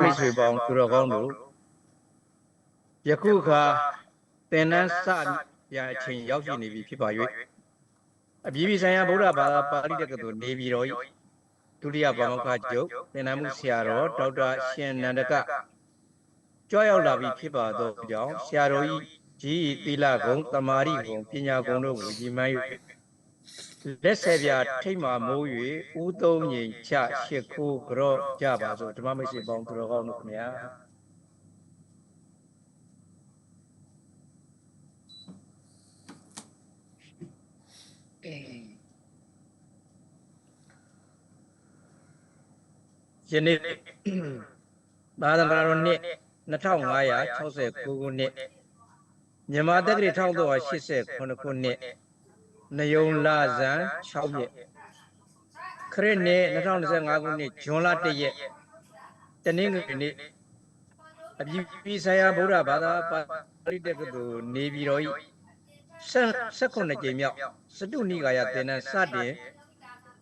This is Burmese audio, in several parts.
မိတ်ဆွေပေါင်းသူတော်ကောင်းတို့ယခုအခါသင်္นานစရာအချိန်ရောက်ရှိနေပြီဖြစ်ပါ၍အပြည်ပြည်ဆိုင်ရာဗုဒ္ဓဘာသာပါဠိတက္ကသိုလ်နေပြည်တော်၏ဒုတိယဗမောက္ခချုပ်သင်္นานမှုဆရာတော်ဒေါက်တာရှင်နန္ဒကကြွရောက်လာပြီဖြစ်ပါသောကြောင့်ဆရာတော်၏ကြီးသီလဂုဏ်တမာရိဂုဏ်ပညာဂုဏ်တို့ကိုရည်မှန်း၍လက်ဆက်ပြထိတ်မှမိုး၍ဦးသုံးငိမ်ချရှစ်ခိုးကြော့ကြပါစို့ဓမ္မမိတ်ဆွေပေါင်းသူတော်ကောင်းတို့ခင်ဗျာယနေ့သာသနာတော်နှစ်2569ခုနှစ်မြန်မာတက္ကရာ1389ခုနှစ်နယုံလဇန်6ရက်ခရစ်နှစ်2025ခုနှစ်ဇွန်လ1ရက်တနင်္ဂနွေနေ့အပြည်ပြည်ဆိုင်ရာဗုဒ္ဓဘာသာပါဠိတက္ကသိုလ်နေပြည်တော်၏18ကြိမ်မြောက်စတုနိကာယသင်္นานစတင်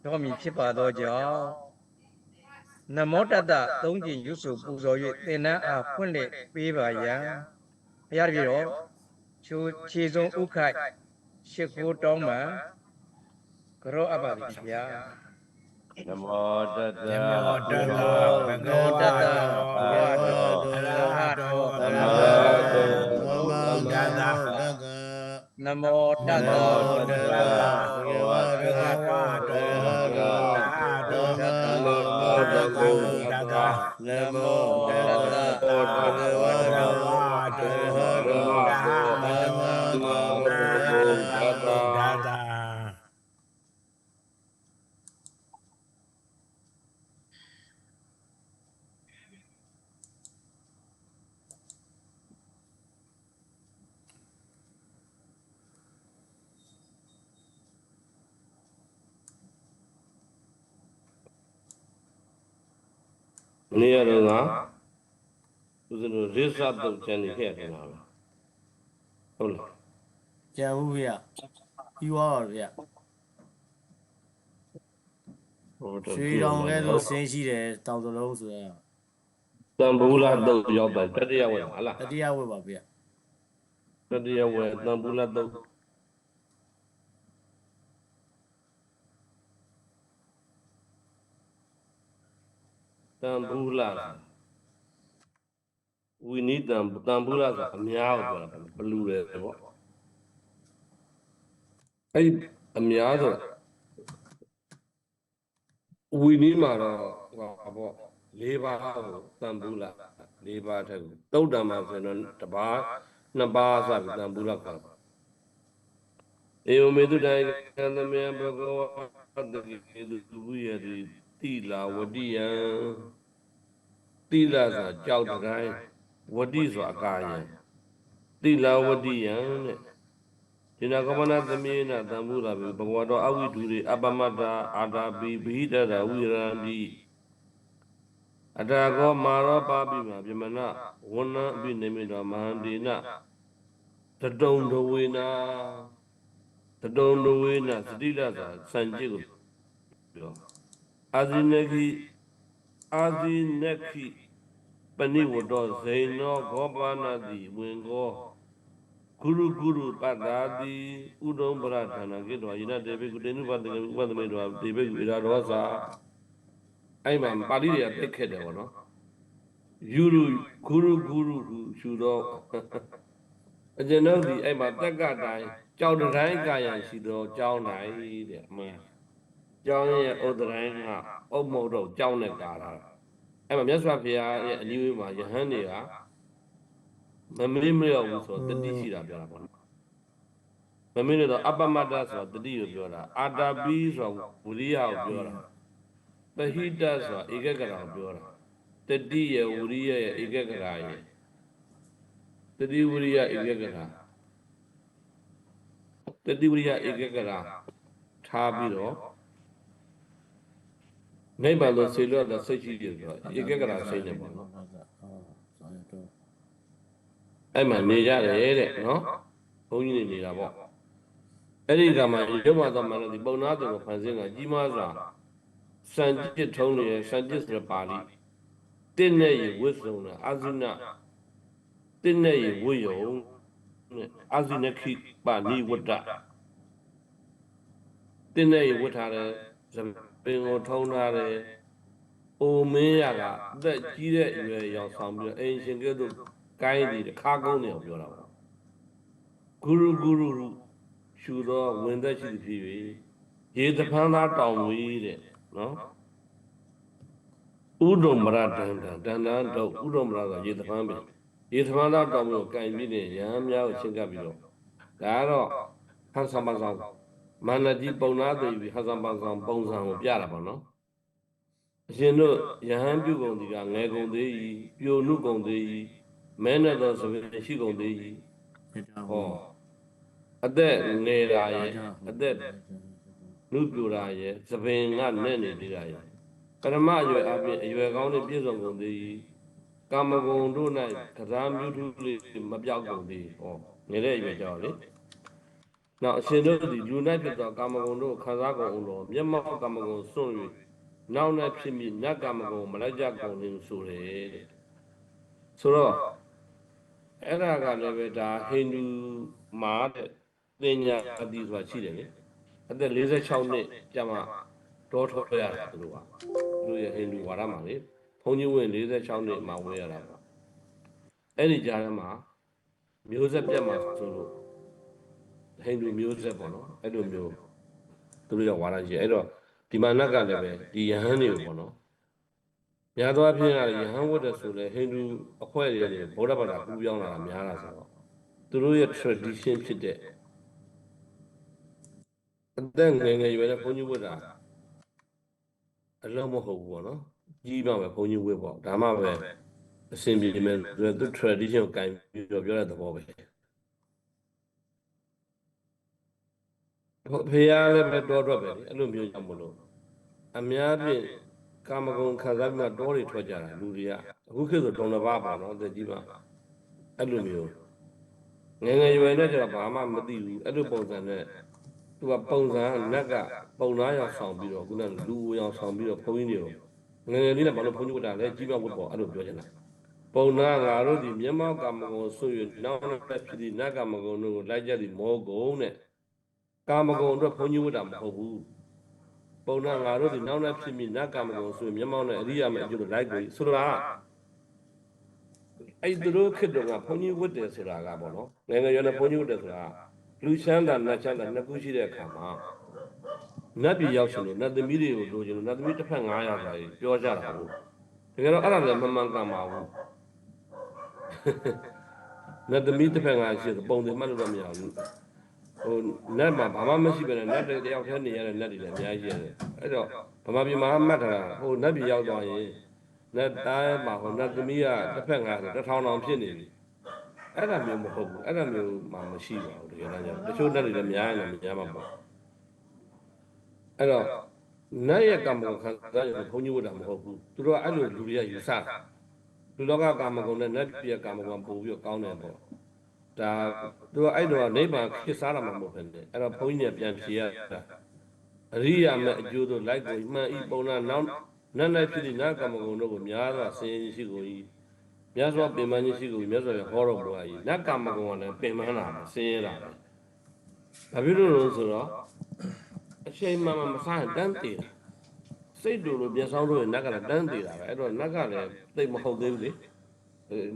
တော်မူဖြစ်ပါသောကြောင့်နမောတတ3ကြိမ်ရွတ်ဆိုပူဇော်၍သင်္นานအားဖွင့်လှစ်ပေးပါရန်ဘုရားတပည့်တော်ခြေစုံဥခိုက်ရှစ်ခိုးတောင်းမှကြောအပ်ပါပြီဗျာနမောတတနမောတတဘဂဝတဘဂဝတောအရဟတောသမ္မာသမ္ဗုဒ္ဓတ္တနမောတတဘဂဝတဘဂဝတောအရဟတောသမ္မာသမ္ဗုဒ္ဓတ္တနမောတတဘဂဝတအရဟတောသမ္မာသမ္ဗုဒ္ဓတ္တနေရာတော့ကဦးဇင်းတို့ရစ္ဆတုတ်ချန်နေခဲ့တယ်လားဟုတ်လားကျန်ဘူးဗျပြီးသွားပါဗျရွှေတောင်ကဲလို့ဆင်းရှိတယ်တောင်စလုံးဆိုရင်တံဘူလာတုတ်ရောက်တယ်တတိယဝယ်ဟာလားတတိယဝယ်ပါဗျတတိယဝယ်တံဘူလာတုတ်တံဘူလာဝိနိတံဘူလာဆိုအများကိုပြောတာဘလူတယ်ပေါ့အဲ့အများဆိုဝိနိမှာတော့ဟောပေါ့၄ပါးကိုတံဘူလာ၄ပါးထက်ကိုတုတ်တံမှာဆိုတော့တစ်ပါးနှစ်ပါးစပြီးတံဘူလာကဧဝမေတုတိုင်ကံသမယဘဂဝတတိသူဝိယတိတိလာဝတိယံတိလာဆိုကြောက်တိုင်းဝတိဆိုအကာယံတိလာဝတိယံတဲ့ဒီနာကမနာသမယေနသံမှုလာပြီဘဂဝတောအဝိဒုရေအပမတ္တာအာတာပိဘိဒတဝိရံတိအတာကောမာရောပါပိမပြမနာဝဏ္ဏအပိနေမိတောမဟန္တိနတတုံတဝေနာတတုံတဝေနာသတိလသာစံจิตကိုပြောအာဇိနခိပဏိဝတောဇိနောဂောပါဏတိဝင်ကောဂုရုပတ္တာတိဥဒုံပရဌာနကိတောယိနတေဘိကုတေနုပတ္တကေဥပဒမေတောတေဘိကုဣရာရောစာအဲ့မှာပါဠိတွေကသိခဲ့တယ်ဗောနော်ယူရုဂုရုရှုတော့အကျွန်ုပ်ဒီအဲ့မှာတက္ကတိုင်းကြောက်တိုင်းကာယံရှိတော့ကြောင်းနိုင်တဲ့အမှန်ကျောင်းရဲ့ဥဒ္ဒတိုင်းကအုပ်မုတ်တော့ကျောင်းနဲ့ကာတာအဲ့မှာမြတ်စွာဘုရားရဲ့အနည်းဝေးမှာယဟန်တွေကမမေ့မလျော့ဘူးဆိုတော့တတိရှိတာပြောတာပေါ့နော်မမေ့လို့တော့အပမတ္တဆိုတော့တတိကိုပြောတာအာတာပိဆိုတော့ဝိရိယကိုပြောတာပဟိတဆိုတော့ဧကဂရကိုပြောတာတတိရဲ့ဝိရိယရဲ့ဧကဂရရဲ့တတိဝိရိယဧကဂရတတိဝိရိယဧကဂရထားပြီးတော့နိဗ္ဗာန်လို့ဆေလွတ်တဲ့စိတ်ရှိတယ်ဆိုတော့ဧကဂရစိတ်နဲ့ပေါ့နော်အဲ့မှာနေရတယ်တဲ့နော်ဘုန်းကြီးတွေနေတာပေါ့အဲ့ဒီကမှရုပ်မှသောမနတိပုံနာသူကိုဖန်ဆင်းကကြီးမားစွာစံจิตထုံးနေစံจิตဆိုတဲ့ပါဠိ တင်းနဲ့ရေဝတ်စုံတာအာဇိနတင်းနဲ့ရေဝတ်ယုံနဲ့အာဇိနခိပါဏိဝတ္တတင်းနဲ့ရေဝတ်ထားတယ်ပင်ကိုထုံးထားတယ်အိုမင်းရကအသက်ကြီးတဲ့အရွယ်ရောက်ဆောင်ပြီးတော့အိမ်ရှင်ကဲ့သို့ကိုင်းဒီခါကုန်းနေအောင်ပြောတာပါဂုရုရှူသောဝင်သက်ရှိသည်ဖြစ်၍ရေသဖန်းသားတောင်ဝေးတဲ့နော်ဥဒုံမရတန်တော့ဥဒုံမရဆိုရေသဖန်းပဲရေသဖန်းသားတောင်မျိုးကိုင်ပြီးနေရဟန်းများကိုရှင်းကပ်ပြီးတော့ဒါကတော့ဟန်ဆောင်ပါဆောင်မန္တကြီးပုံနာသိပြီးဟန်ဆောင်ပါဆောင်ပုံစံကိုပြတာပေါ့နော်အရှင်တို့ယဟန်ပြုကုန်ဒီကငယ်ကုန်သေး၏ပြိုနုကုန်သေး၏မဲနဲ့သောသဘင်ရှိကုန်သေး၏ဟောအသက်ငယ်တာရဲ့အသက်နုပြိုတာရဲ့သဘင်ကနဲ့နေသေးတာရဲ့ပရမအရွယ်အပြင်အရွယ်ကောင်းနဲ့ပြည့်စုံကုန်သေး၏ကာမဂုဏ်တို့၌ကစားမြုထုလေးမပြောက်ကုန်သေးဟောငယ်တဲ့အရွယ်ကြောင့်လေနောက်အရှင်တို့သည်လူ၌ဖြစ်သောကာမဂုဏ်တို့ခံစားကုန်အောင်လို့မျက်မှောက်ကာမဂုဏ်စွန့်၍နောက်နဲ့ဖြစ်ပြီးနတ်ကာမဂုဏ်မလိုက်ကြကုန်နေဆိုတယ်တဲ့ဆိုတော့အဲ့ဒါကလည်းပဲဒါဟိန္ဒူမာတဲ့သင်ညာအတိဆိုတာရှိတယ်လေအသက်46နှစ်ကြာမှတောထောရတာသူတို့ကသူတို့ရဲ့ဟိန္ဒူဝါဒမှာလေဘုန်းကြီးဝင်46နှစ်မှဝဲရတာပေါ့အဲ့ဒီကြားထဲမှာမျိုးဆက်ပြတ်မှာဆိုလို့ဟိန္ဒူမျိုးဆက်ပေါ့နော်အဲ့လိုမျိုးသူတို့ရဲ့ဝါဒရှိအဲ့တော့ဒီမှာနတ်ကလည်းပဲဒီယဟန်တွေကိုပေါ့နော်များသောအားဖြင့်ကယဟန်ဝတ်တဲ့ဆိုလဲဟိန္ဒူအဖွဲ့တွေဗုဒ္ဓဘာသာကူးပြောင်းလာတာများတာဆိုတော့သူတို့ရဲ့ tradition ဖြစ်တဲ့အသက်ငယ်ရွယ်တဲ့ဘုန်းကြီးဝတ်တာအလုံးမဟုတ်ဘူးပေါ့နော်ကြီးမှပဲဘုန်းကြီးဝတ်ပေါ့ဒါမှပဲအစဉ်ပြေမယ်သူ tradition ကိုကင်ပြီးပြောတဲ့သဘောပဲဖေရလည်းပဲတော်တော့ပဲအဲ့လိုမျိုးကြောင့်မလို့အများဖြင့်ကာမဂုဏ်ခံစားပြီးမှတောတွေထွက်ကြတာလူတွေကအခုခေတ်ဆိုဒုံတစ်ပါးပါနော်တက်ကြီးပါအဲ့လိုမျိုးငယ်ရွယ်နဲ့ကျတော့ဘာမှမသိဘူးအဲ့လိုပုံစံနဲ့သူကပုံစံနက်ကပုံသားရောက်ဆောင်ပြီးတော့ခုနလူရောက်ဆောင်ပြီးတော့ဘုန်းကြီးတွေကိုငယ်လေးနဲ့ဘာလို့ဘုန်းကြီးဝတ်တာလဲကြီးပွားဝတ်ပေါ့အဲ့လိုပြောချင်တာပုံနာငါတို့ဒီမျက်မှောက်ကာမဂုဏ်ဆွေနောက်နဲ့ဖြစ်ဒီနတ်ကာမဂုဏ်တို့ကိုလိုက်ကြသည်မောကုံတဲ့ကာမဂုဏ်အတွက်ဘုန်းကြီးဝတ်တာမဟုတ်ဘူးပုံနာငါတို့ဒီနောက်နဲ့ဖြစ်ပြီးနတ်ကာမဂုဏ်ဆွေမျက်မှောက်နဲ့အရိယာမဲ့အကျိုးတို့လိုက်ကိုဆိုလိုတာအဲ့သူတို့ခေတ္တကဘုန်းကြီးဝတ်တယ်ဆိုတာကပေါ့နော်ငယ်ရွယ်နဲ့ဘုန်းကြီးဝတ်တယ်ဆိုတာလူချမ်းသာနတ်ချမ်းသာနှစ်ခုရှိတဲ့အခါမှာနတ်ပြည်ရောက်ရှင်လို့နတ်သမီးတွေကိုလိုချင်လို့နတ်သမီးတစ်ဖက်900ပါပြောကြတာဟုတ်တကယ်တော့အဲ့ဒါလည်းမမှန်ကန်ပါဘူးနတ်သမီးတစ်ဖက်900ရှိတယ်ပုံတွေမှတ်လို့တော့မရဘူးဟိုနတ်မှာဘာမှမရှိပဲနဲ့နတ်တယောက်တည်းနေရတဲ့နတ်တွေလည်းအများကြီးရတယ်အဲ့တော့ဗမာပြည်မှာမှတ်ထားတာဟိုနတ်ပြည်ရောက်သွားရင်နတ်သားမှာဟိုနတ်သမီးကတစ်ဖက်900ဆို1000တောင်ဖြစ်နေပြီအဲ့ဒါမျိုးမဟုတ်ဘူးအဲ့ဒါမျိုးမှမရှိပါဘူးတကယ်တမ်းကျတချို့တက်တွေလည်းများရင်လည်းများမှာပေါ့အဲ့တော့နတ်ရဲ့ကာမဂုဏ်ခံစားရတဲ့ဘုန်းကြီးဝတ်တာမဟုတ်ဘူးသူတို့ကအဲ့လိုလူတွေကယူဆတာလူလောကကာမဂုဏ်နဲ့နတ်ပြည်ရဲ့ကာမဂုဏ်ပို့ပြီးတော့ကောင်းတယ်ပေါ့ဒါသူကအဲ့တော့နိဗ္ဗာန်ခေတ်စားတာမှမဟုတ်ဘူးအဲ့တော့ဘုန်းကြီးကပြန်ဖြေရတာအရိယာမဲ့အကျိုးတို့လိုက်ကိုမှန်ဤပုံနာနောက်နတ်၌ဖြစ်သည့်နတ်ကာမဂုဏ်တို့ကိုများစွာဆင်းရဲရှိကိုဤမြတ်စွာပင်ပန်းခြင်းရှိကိုမြတ်စွာဟောတော်မူ၏နတ်ကာမဂုဏ်ကလည်းပင်ပန်းတာဆင်းရဲတာပဲဘာဖြစ်လို့လဲဆိုတော့အချိန်မှမစားရင်တန်းတည်တာစိတ်တို့လိုပြဆောင်းတို့ရဲ့နတ်ကလည်းတန်းတည်တာပဲအဲ့တော့နတ်ကလည်းသိမဟုတ်သေးဘူးလေ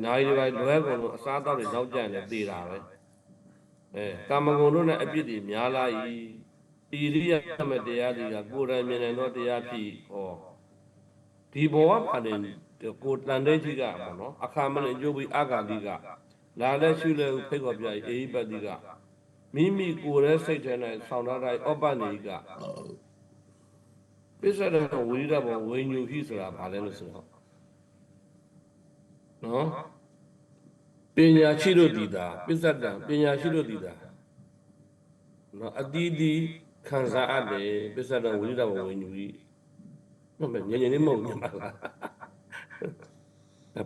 နိုင်တွေပဲလွဲကုန်လို့အစားတောက်တွေနောက်ကျရင်လည်းတည်တာပဲကာမဂုဏ်တို့နဲ့အပြစ်တွေများလာ၏ဣရိယမဲ့တရားတွေကကိုယ်တိုင်မြင်နိုင်သောတရားဖြစ်ဟောဒီဘဝပါတယ်ကိုတန်တဲ့ကြီးကပေါ့နော်အခါမနဲ့အကျိုးပြီးအာဂါတိကလာလက်ရှုလဲဖိတ်ခေါ်ပြအေဟိပတိကမိမိကိုယ်ရဲ့စိတ်ထဲ၌ဆောင်းထားတဲ့ဩပနိကပစ္စဒံဝိရိဒဘဝိညုဟိဆိုတာဘာလဲလို့ဆိုတော့နော်ပညာရှိလို့တည်တာပစ္စဒံပညာရှိလို့တည်တာနော်အတိတိခံစားအပ်တယ်ပစ္စဒံဝိရိဒဘဝိညုဟိမမညဉ့်ညဉ့်လေးမဟုတ်ညမှာလား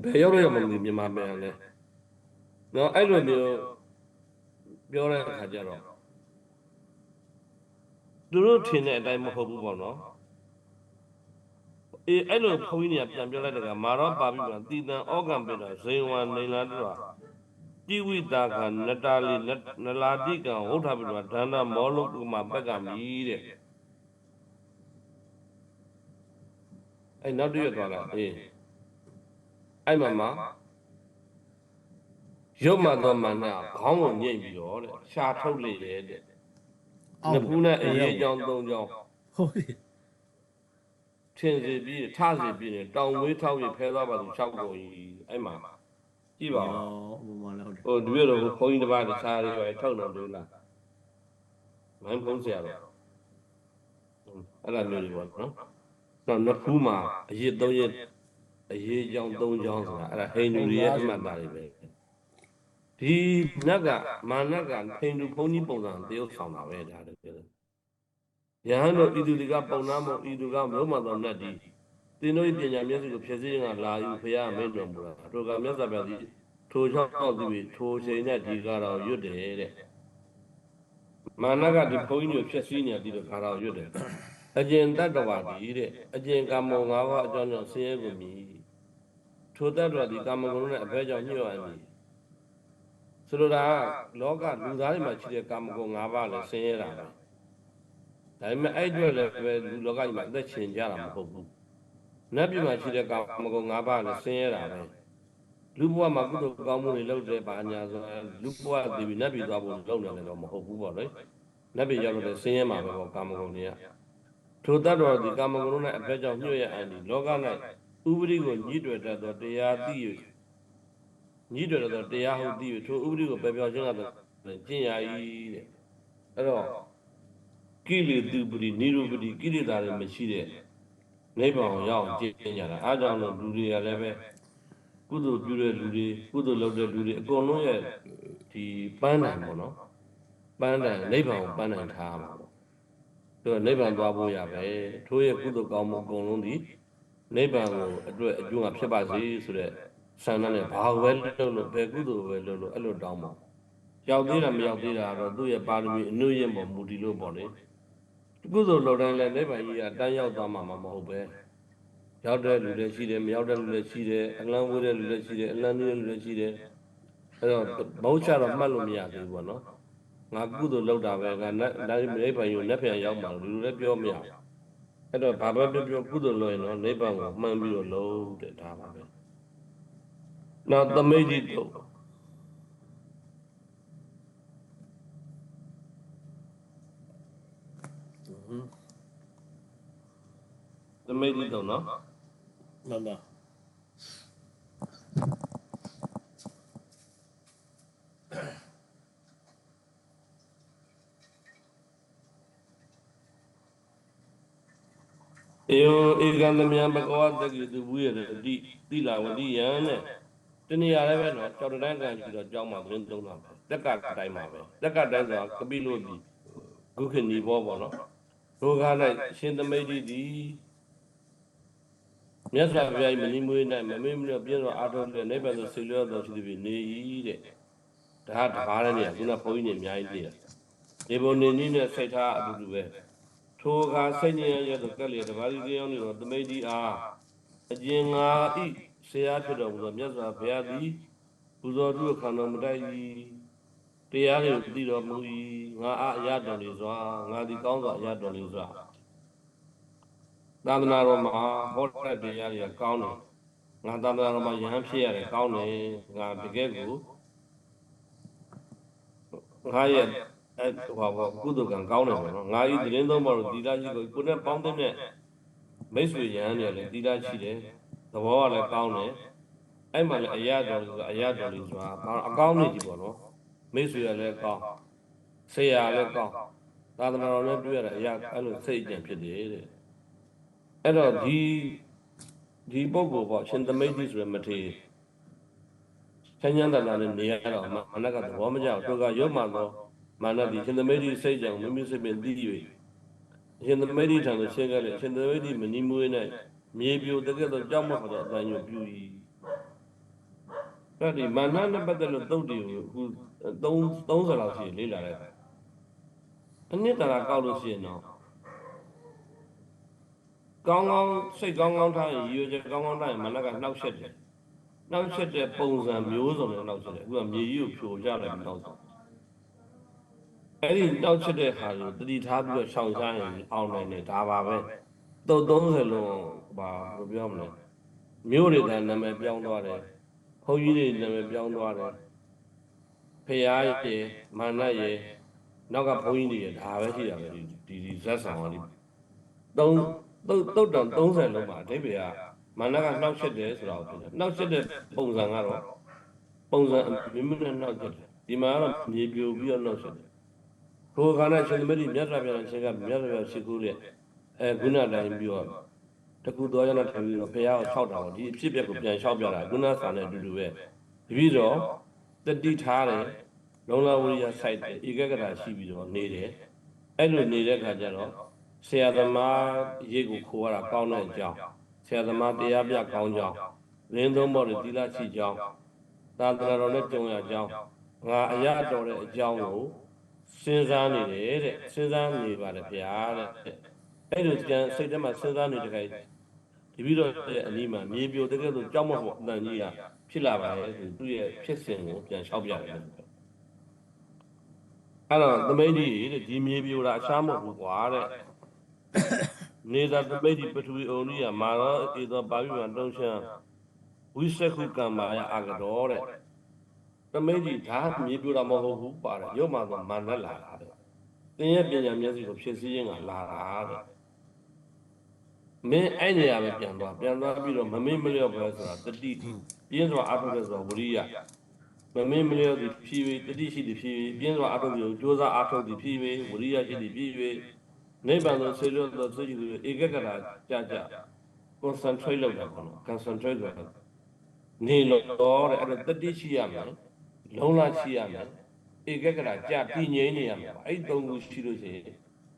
ဘယ်ရောက်ရမလို့မြန်မာပြန်လဲနော်အဲ့လိုမျိုးပြောတဲ့အခါကျတော့သူတို့ထင်တဲ့အတိုင်းမဟုတ်ဘူးပေါ့နော် အေးအဲ့လိုဘုန်းကြီးတွေကပြန်ပြောလိုက်တဲ့ကမာရောပါပြီမှာတည်တံဩကံပိတာဇေဝံနေလာတော့တိဝိတာကနတာလီနလာတိကံဟုတ်တာပြီတော့ဒါနမောလုကမှာပက်ကမီတဲ့အဲ့နောက်တည့်ရသွားလားအေးအဲ့မှာရုပ်မှတော့မှနဲ့ခေါင်းကိုညှိပြီးတော့တဲ့ရှာထုတ်လေတဲ့နဖူးနဲ့အရေးကြောင်း၃ကြောင်း ဟုတ်ပြီ ထင်စီပြီးထစီပြီးနေတောင်ဝေးထောက်ရဖဲသွားပါသူ၆ကုန်ကြီးအဲ့မှာကြည့်ပါဦး ဟိုမှာလည်းဟုတ်တယ် ဟိုဒီလိုဘုန်းကြီးတစ်ပါးတခြားတွေပဲထုတ်တော့လို့လားမိုင်းဖုံးဆရာတော့အဲ့လိုမျိုးတွေပေါ့နော်တော့နှစ်ဖူးမှာအရေး၃ရက်အရေးကြောင်း၃ကြောင်းဆိုတာအဲ့ဒါဟိန္ဒူတွေရဲ့အမှတ်သားတွေပဲဒီနတ်ကမာနတ်ကဟိန္ဒူဘုန်းကြီးပုံစံတရုပ်ဆောင်တာပဲဒါတကယ်ယဟန်တို့ဤသူတွေကပုံနာမို့ဤသူကဘုမတော်နတ်ဒီသင်တို့ပညာမျက်စိကိုဖြည့်စည်းရင်ကလာယူဖရာမိတ်တော်မူတာတို့ကမြတ်စွာဘုရားဒီထိုချောက်သူပြီးထိုချိန်နဲ့ဒီကတော့ရွတ်တယ်တဲ့မာနကဒီဘုန်းကြီးကိုဖြည့်စည်းနေတယ်ဒီကတော့ရွတ်တယ်အကျင့်တတ္တဝါဒီတဲ့အကျင့်ကမ္မ၅ပါးအကြောင်းကြောင့်ဆင်းရဲကုန်ပြီထိုတတ္တဝါဒီကာမဂုဏ်နဲ့အဘဲကြောင့်ညှို့ရပြီဆိုလိုတာကလောကလူသားတွေမှာရှိတဲ့ကာမဂုဏ်၅ပါးလည်းဆင်းရဲတာပဲဒါပေမဲ့အဲ့အတွက်လည်းပဲလူလောကကြီးမှာအသက်ရှင်ကြတာမဟုတ်ဘူးနတ်ပြည်မှာရှိတဲ့ကာမဂုဏ်၅ပါးလည်းဆင်းရဲတာပဲလူဘဝမှာကုသိုလ်ကောင်းမှုတွေလုပ်တယ်ပါညာဆိုလူဘဝတည်ပြီးနတ်ပြည်သွားဖို့လုပ်နေတယ်တော့မဟုတ်ဘူးပေါ့လေနတ်ပြည်ရောက်တော့ဆင်းရဲမှာပဲပေါ့ကာမဂုဏ်တွေကထိုတတ်တော်ဒီကာမဂုဏ်နဲ့အဘက်ကြောင့်ညှို့ရအန်ဒီလောက၌ဥပရိကိုညှိတွေ့တတ်သောတရားသိ၍ညှိတွေ့တတ်သောတရားဟုတ်သိ၍ထိုဥပရိကိုပယ်ပြောင်းခြင်းကတော့ကျင့်ရ၏တဲ့အဲ့တော့ကိလေသာပရိနိရောပတိကိလေသာတွေမရှိတဲ့နိဗ္ဗာန်ကိုရောက်အောင်ကျင့်ကြတာအားကြောင့်လို့လူတွေကလည်းပဲကုသိုလ်ပြုတဲ့လူတွေကုသိုလ်လုပ်တဲ့လူတွေအကုန်လုံးရဲ့ဒီပန်းတိုင်ပေါ့နော်ပန်းတိုင်နိဗ္ဗာန်ကိုပန်းတိုင်ထားမှာပေါ့သူကနိဗ္ဗာန်သွားဖို့ရပဲထိုရဲ့ကုသိုလ်ကောင်းမှုအကုန်လုံးဒီနိဗ္ဗာန်ကိုအတွက်အကျိုးကဖြစ်ပါစေဆိုတဲ့ဆန္ဒနဲ့ဘာပဲလုပ်လို့ဘယ်ကုသိုလ်ပဲလုပ်လို့အဲ့လိုတောင်းပါရောက်သေးတာမရောက်သေးတာတော့သူ့ရဲ့ပါရမီအနုရင်ပေါ်မူတည်လို့ပေါ့လေကုသိုလ်လုပ်တိုင်းလည်းနိဗ္ဗာန်ကြီးကတန်းရောက်သွားမှာမဟုတ်ပဲရောက်တဲ့လူတွေရှိတယ်မရောက်တဲ့လူတွေရှိတယ်အလံဝေးတဲ့လူတွေရှိတယ်အလံနေတဲ့လူတွေရှိတယ်အဲ့တော့ဘုံချတော့မှတ်လို့မရသေးဘူးပေါ့နော်ငါကုသိုလ်လုပ်တာပဲငါနိဗ္ဗာန်ကိုလက်ပြန်ရောက်မှာလူတွေလည်းပြောမရအဲ့တော့ဘာပဲပြောကုသိုလ်လုပ်ရင်တော့နိဗ္ဗာန်ကိုမှန်ပြီးတော့လုပ်တဲ့ဒါပါပဲနောက်သမိတ်တိတုတ်သမိတ်တိတုတ်နော်မှန်ပါယောဧကံသမယံဘဂဝတ္တကိသူဝိရတိတိလာဝတိယံတဲ့တဏှာလည်းပဲနော်ကြောက်တန်းကံရှိတော့ကြောင်းမှာသတင်းသုံးတာပဲတက်ကတိုင်းမှာပဲတက်ကတိုင်းဆိုတာကပိလို့ဒီဂုခေနီဘောပေါ့နော်ဒုက္ခ၌ရှင်သမိတ်တိဒီမြတ်စွာဘုရားမဏိမွေး၌မမေ့မလို့ပြည့်စုံအာထုံးတဲ့နိဗ္ဗာန်သို့ဆေလျောတော်ရှိသည်နေ၏တဲ့ဒါတကားတဲ့နေရာခုနဘုန်းကြီးနေအများကြီးသိတယ်ဒီဘုံနေနည်းနဲ့စိတ်ထားအတူတူပဲထိုအခါစိတ်ညစ်ရသောကက်လေတပါးဒီတရားနေတော်သမိတ်ဒီအားအကျဉ်ငါဤဆရာဖြစ်တော်မူသောမြတ်စွာဘုရားသည်ပူဇော်သူခန္ဓာမတိုက်၏တရားတွေကိုသိတော်မူ၏ငါအရတော်လေစွာငါသည်ကောင်းစွာအရတော်လေစွာသာသနာတော်မှာဟောတဲ့တရားတွေကကောင်းတယ်ငါသာသနာတော်မှာယဟန်ဖြစ်ရတယ်ကောင်းတယ်ငါတကယ်ကိုငါရဲ့အဲ့ဟောကုသိုလ်ကံကောင်းတယ်ပေါ့နော်ငါဤသတင်းသုံးပါလို့သီလရှိကိုကိုနဲ့ပေါင်းတဲ့မိတ်ဆွေရဟန်းတွေလည်းသီလရှိတယ်သဘောကလည်းကောင်းတယ်အဲ့မှာလည်းအရာတော်လို့အရာတော်လို့ဆိုတာအကောင်းနေကြီးပေါ့နော်မိတ်ဆွေရလည်းကောင်းဆရာလည်းကောင်းသာသနာတော်လည်းတွေ့ရတဲ့အရာအဲ့လိုစိတ်အကျဉ်ဖြစ်တယ်တဲ့အဲ့တော့ဒီပုဂ္ဂိုလ်ပေါ့ရှင်သမိတ်ကြီးဆိုရမထေရချမ်းချမ်းသာသာနဲ့နေရတော့မနက်ကသဘောမကျဘူးသူကရုပ်မှန်တော့မာနတိရှင်သမိတ်စိတ်ကြောင့်မိမိစိတ်ပင်သိ၍ရှင်သမိတ်ထံသို့ရှင်းခဲ့လေရှင်သမိတ်မနီမွေး၌မြေပြိုတကယ်တော့ကြောက်မှတ်တော့အတိုင်းကိုပြု၏အဲ့ဒီမာနနဲ့ပတ်သက်လို့သုတ်တွေကိုအခု30လောက်ရှိလေ့လာလိုက်အနှစ်သာရကောက်လို့ရှိရင်တော့ ကောင်းကောင်းစိတ်ကောင်းကောင်းထားရင်ရွေချက်ကောင်းကောင်းထားရင်မနက်ကနှောက်ချက်တယ်နှောက်ချက်တဲ့ပုံစံမျိုးစုံနဲ့နှောက်ချက်တယ်အခုကမြေကြီးကိုဖြိုကြတယ်နှောက်ချက်အဲ့ဒီနှောက်ချက်တဲ့ဟာကိုတတိထားပြီးတော့ရှောင်ရှားရင်အောင်နိုင်တယ်ဒါပါပဲတုတ်30လုံးဘာလို့ပြောမလဲမျိုးတွေကနာမည်ပြောင်းသွားတယ်ဘုန်းကြီးတွေနာမည်ပြောင်းသွားတယ်ဖရာရေမာနရေနောက်ကဘုန်းကြီးတွေရဒါပဲရှိတာပဲဒီဇက်ဆောင်ကဒီတုတ်တန်30လုံးမှာအဓိပ္ပာယ်ကမာနကနှောက်ချက်တယ်ဆိုတာကိုပြောတယ်နှောက်ချက်တဲ့ပုံစံကတော့ပုံစံမိမိနဲ့နှောက်ချက်တယ်ဒီမှာကတော့မြေပြိုပြီးတော့နှောက်ချက်တယ်ဘုရားကရှင်သမီးမြတ်စွာဘုရားရှင်ကမြတ်စွာဘုရားရှိခိုးတဲ့ခုနတိုင်းပြီးတော့တကူတော်ရတဲ့ထိုင်ပြီးတော့ဖရာကို၆တာပေါ့ဒီအဖြစ်အပျက်ကိုပြန်လျှောက်ပြတာခုနစာနဲ့အတူတူပဲတပည့်တော့တတိထားတယ်လုံလဝိရိယစိုက်တယ်ဧကဂရရှိပြီးတော့နေတယ်အဲ့လိုနေတဲ့ခါကျတော့ဆရာသမားရိတ်ကိုခိုးရတာကောင်းတဲ့အကြောင်းဆရာသမားတရားပြကောင်းကြောင်းရင်းသုံးပေါ်တဲ့သီလရှိကြောင်းသာသနာတော်နဲ့ကြုံရကြောင်းငါအရာတော်တဲ့အကြောင်းကိုစဉ်းစားနေတယ်တဲ့စဉ်းစားနေပါတယ်ဗျာတဲ့အဲ့လိုကြံစိတ်ထဲမှာစဉ်းစားနေတဲ့ခိုင်ဒီပြီးတော့အနီးမှာမြေပြိုတကယ်လို့ကြောက်မဖို့အတန်ကြီးကဖြစ်လာပါရဲ့သူ့ရဲ့ဖြစ်စဉ်ကိုပြန်လျှောက်ပြတယ်အဲ့တော့သမိတ်ကြီးတဲ့ဒီမြေပြိုတာအရှားမဟုတ်ဘူးကွာတဲ့နေသာသမိတ်ကြီးပထဝီအုံကြီးကမာရောဧသောပါဠိမှာတုံးချမ်းဝိသကုကမ္မာယအာကတော်တဲ့သမိတ်ကြီးဒါမြေပြိုတာမဟုတ်ဘူးပါတယ်ရုပ်မှတော့မာနလာတာတဲ့သင်ရဲ့ပညာမျက်စိကိုဖြစ်စည်းခြင်းကလာတာတဲ့မင်းအဲ့နေရာပဲပြန်သွားပြီးတော့မမေ့မလျော့ပဲဆိုတာတတိပြင်းစွာအထုတဲ့ဆိုတာဝရိယမမေ့မလျော့သည်ဖြည်းဖြည်းတတိရှိသည်ဖြည်းဖြည်းပြင်းစွာအထုသည်ကြိုးစားအထုသည်ဖြည်းဖြည်းဝရိယရှိသည်ဖြည်းဖြည်းနိဗ္ဗာန်သို့ဆေလွတ်သောသိရှိသည်ဧကဂရကြ concentrate လုပ်တာပေါ့နော် concentrate လုပ်တာနေလို့တော့တဲ့အဲ့ဒါတတိရှိရမယ်လုံးလာရှိရမယ်ဧကဂရကြပြင်းငိမ့်နေရမယ်အဲ့သုံးခုရှိလို့ရှိရင်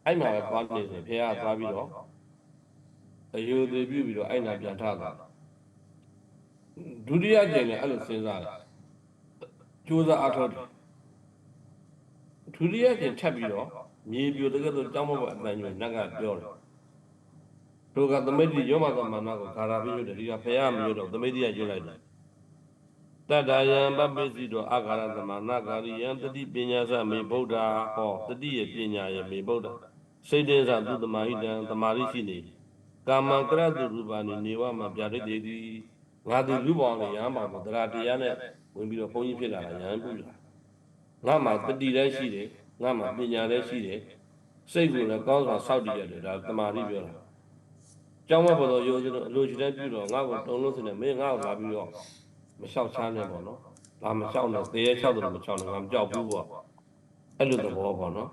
အဲ့မှာပဲသွားနေတယ်ဘုရားသွားပြီးတော့အယုဒိပြုပြီးတော့အဲ့နာပြန်ထတာဒုတိယကျင့်လည်းအဲ့လိုစဉ်းစားတယ်ကြိုးစားအထောက်တယ်ဒုတိယကျင့်ထပ်ပြီးတော့မြေပြိုတကယ်လို့တောင်းမဖို့အပန်းကြီးနတ်ကပြောတယ်တို့ကသမိတ်တိရောမသောမာနကိုခါရာပြီးရွတ်တယ်ဒီကဖရာမရွတ်တော့သမိတ်တိကရွတ်လိုက်တယ်တတ္တယံပပိစီတောအာခါရသမာနဂါရိယံတတိပညာစမေဗုဒ္ဓဟောတတိရဲ့ပညာရဲ့မေဗုဒ္ဓစိတ်တင်္စသုသမာဟိတံသမာဓိရှိနေကာမံကရတုရူပနိနေဝမှာပြရိတေတိငါတို့လူပေါင်းနဲ့ရဟန်းပေါင်းတို့တရားတရားနဲ့ဝင်ပြီးတော့ဘုန်းကြီးဖြစ်လာတာရဟန်းပြုလာငါမှာတတိလည်းရှိတယ်ငါမှာပညာလည်းရှိတယ်စိတ်ကိုလည်းကောင်းစွာစောင့်တည်ရတယ်ဒါသမာဓိပြောတာကျောင်းမဘောတော်ရိုးစလို့အလိုချင်တဲ့ပြုတော့ငါ့ကိုတုံလို့စနေမင်းငါ့ကိုလာပြီးတော့မလျှောက်ချမ်းနဲ့ပေါ့နော်ဒါမလျှောက်နဲ့သေရလျှောက်တယ်မလျှောက်နဲ့ငါမကြောက်ဘူးပေါ့အဲ့လိုသဘောပေါ့နော်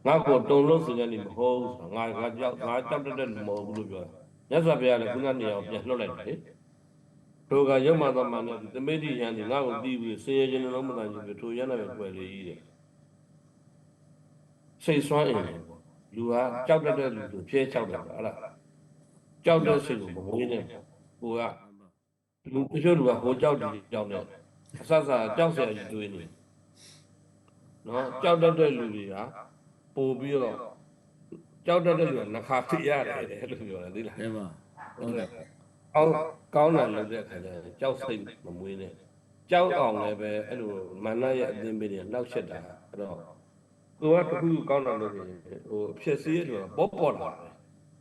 ငါ့ကိုတုံလို့စနေနေမဟုတ်ဘူးဆိုငါကြောက်တဲ့လူမဟုတ်ဘူးလို့ပြောတာမြတ်စွာဘုရားလည်းခုနနေအောင်ပြန်လှုပ်လိုက်တယ်တို့ကရုပ်မှန်သောမှန်တဲ့သမိဋ္ဌိယံဒီငါ့ကိုတီးပြီးဆင်းရဲခြင်းလုံးမတန်ခြင်းပြီးထိုရတဲ့ပဲတွေ့လေကြီးတဲ့စိတ်ဆွမ်းအင်ပေါ့လူဟာကြောက်တဲ့လူတို့ဖြဲကြောက်တယ်အဲ့ဒါကြောက်တဲ့စိတ်ကိုမမွေးနဲ့ကိုကလူတချို့လူကဟိုကြောက်တယ်ကြောက်တယ်အဆဆာကြောက်เสียရတွေးနေနော်ကြောက်တဲ့လူတွေကပို့ပြီးတော့ကြောက်တဲ့လူကနှခါထိရတယ်လို့ပြောတယ်သိလားအဲ့ပါဟုတ်တယ်ကောင်းတယ်လို့တဲ့အခါကျရင်ကြောက်စိတ်မမွေးနဲ့ကြောက်အောင်လည်းပဲအဲ့လိုမာနရဲ့အသင်းပေးနေနှောက်ချက်တာအဲ့တော့ကိုကတခုကောင်းတယ်လို့ဟိုဖြစ်စည်းလို့ပေါ်လာတယ်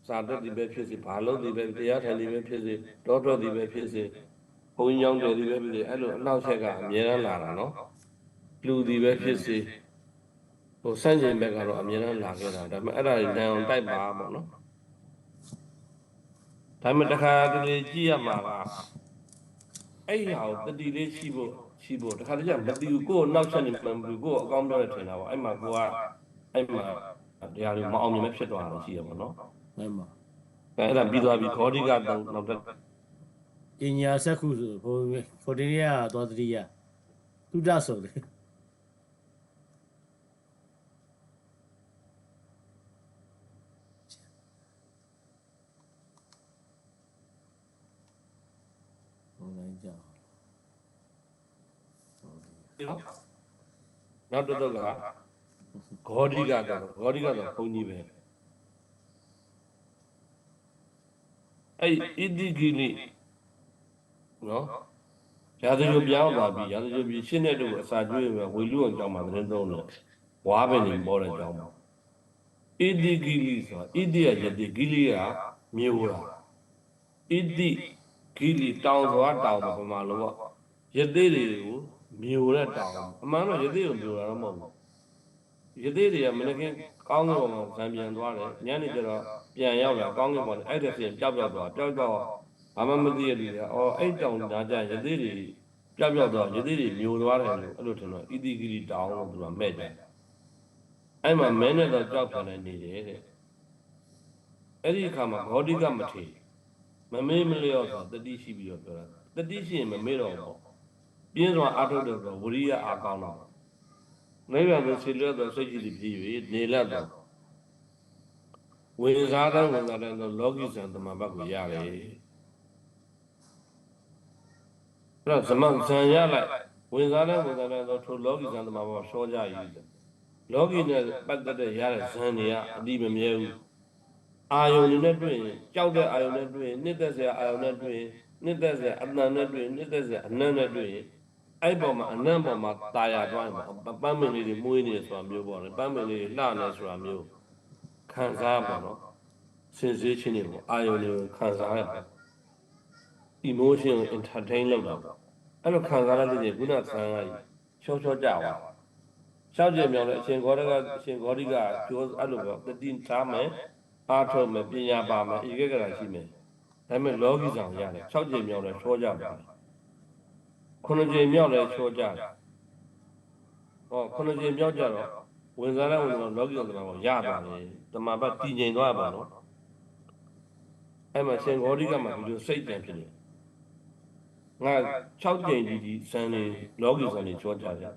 စာတတ်ဒီပဲဖြစ်စီဘာလို့ဒီပဲတရားထိုင်ဒီပဲဖြစ်စီတောတော်ဒီပဲဖြစ်စီဘုံကြောင်းတယ်ဒီပဲဖြစ်စီအဲ့လိုအနောက်ချက်ကအမြဲတမ်းလာတာနော်လူဒီပဲဖြစ်စီဟိုစန့်ကျင်ဘက်ကတော့အမြဲတမ်းလာခဲ့တာဒါပေမဲ့အဲ့ဒါတွေတန်အောင်တိုက်ပါပေါ့နော်ဒါပေမဲ့တခါတလေကြည့်ရမှာကအဲ့ဟာကိုတတိလေးရှိဖို့တခါတလေမသိဘူးကိုယ်နောက်ချက်နေမှမဘူးကိုယ်အကောင်းပြောတယ်ထင်တာပေါ့အဲ့မှာကိုကအဲ့မှာတရားတွေမအောင်မြင်မဲ့ဖြစ်သွားတာရှိရပါတော့အဲ့မှာအဲ့ဒါပြီးသွားပြီခေါတိကတော့နောက်တက်ပညာစက္ခုဆိုဘုံဖိုတင်ရသွားတတိယသုဒ္ဓဆိုတယ်နောက်တော့ကဂေါတိကတော့ဘုန်းကြီးပဲ အဲ့ဣတိဂိလိနော်ရာဇဂိုပြောင်းသွားပြီရာဇဂိုပြီးရှင်းတဲ့တို့အစာကျွေးဝေလူအောင်ကြောင်းမှာသတင်းသုံးတယ်ဝါပဲနေပေါ်တဲ့ကြောင်းမှာဣတိဂိလိဆိုတာဣတိယယတိဂိလိကမြို့လားဣတိဂိလိတောင်သွားတောင်ပမာလို့ယတိတွေကိုမြို့တဲ့တောင်အမှန်တော့ယတိကိုမြို့တာတော့မဟုတ်ဘူးယတိတွေကမနေ့ကကောင်းကင်ပေါ်မှာဇံပြန်သွားတယ်ညနေကျတော့ပြန်ရောက်လာကောင်းကင်ပေါ်အဲ့ဒါပြင်ပျောက်သွားဘာမှမသိရဘူးလေအော်အဲ့တောင်သားကြယတိတွေပျောက်သွားယတိတွေမြို့သွားတယ်လို့အဲ့လိုထင်တော့ဣတိဂိလိတောင်လို့သူကမဲ့တယ်အဲ့မှာမင်းနဲ့တော့ကြောက်ပြန်နေတယ်တဲ့အဲ့ဒီအခါမှာဂေါတိကမထေမမေးမလျော့ဆိုတတိရှိပြီးတော့ပြောတာတတိရှိရင်မမေးတော့ဘူးပြင်းစွာအာထုတ်တယ်ဆိုဝရိယအာကောင်းတော့နိဗ္ဗာန်ကိုဆီလျော့တော့စိတ်ကြည်ဖြစ်၍နေလတ်တော့ဝင်စားတဲ့တော့လောကီဆံသမဘတ်ကိုရတယ်အဲ့တော့ဇမန်ဆံရလိုက်ဝင်စားတဲ့တော့ထိုလောကီဆံသမဘတ်ရှောကြရည်လောကီနဲ့ပတ်သက်တဲ့ရတဲ့ဇံတွေကအတိမမြဲဘူးအာယုန်နဲ့တွေ့ရင်ကြောက်တဲ့အာယုန်နဲ့တွေ့ရင်နှစ်သက်စရာအာယုန်နဲ့တွေ့ရင်နှစ်သက်စရာအနံနဲ့တွေ့ရင်နှစ်သက်စရာအနံနဲ့တွေ့ရင်အဲ့ပေါ်မှာအနံပေါ်မှာตายရသွားရင်ပန်းမင်လေးတွေမွေးနေဆိုတာမျိုးပေါ့လေပန်းမင်လေးတွေလှနေဆိုတာမျိုးခံစားပါတော့စင်စေးခြင်းတွေပေါ့အာယုန်တွေခံစားရပါ emotion ကို entertain လုပ်တာပေါ့အဲ့လိုခံစားရတဲ့ခုနဆန်းကချောချောကြပါရှောက်ကြမြောင်တဲ့အရှင်ဂေါတိကပြောအဲ့လိုပေါ့တတိထားမယ်အားထုတ်မယ်ပညာပါမယ်ဧကဂရရှိမယ်ဒါပေမဲ့လောကီဆောင်ရတယ်6ကြိမ်မြောက်လဲချောကြပါ9ကြိမ်မြောက်လဲချောကြတယ်ဟော9ကြိမ်မြောက်ကြတော့ဝင်စားတဲ့လောကီဆောင်တမန်ကိုရပါတယ်တမန်ဘတ်တည်ငြိမ်သွားပါတော့အဲ့မှာရှင်ဂေါတိကမှဒီလိုစိတ်တန်ဖြစ်နေငါ6ကြိမ်ဒီဇန်နေလောကီဆောင်နေချောကြတယ်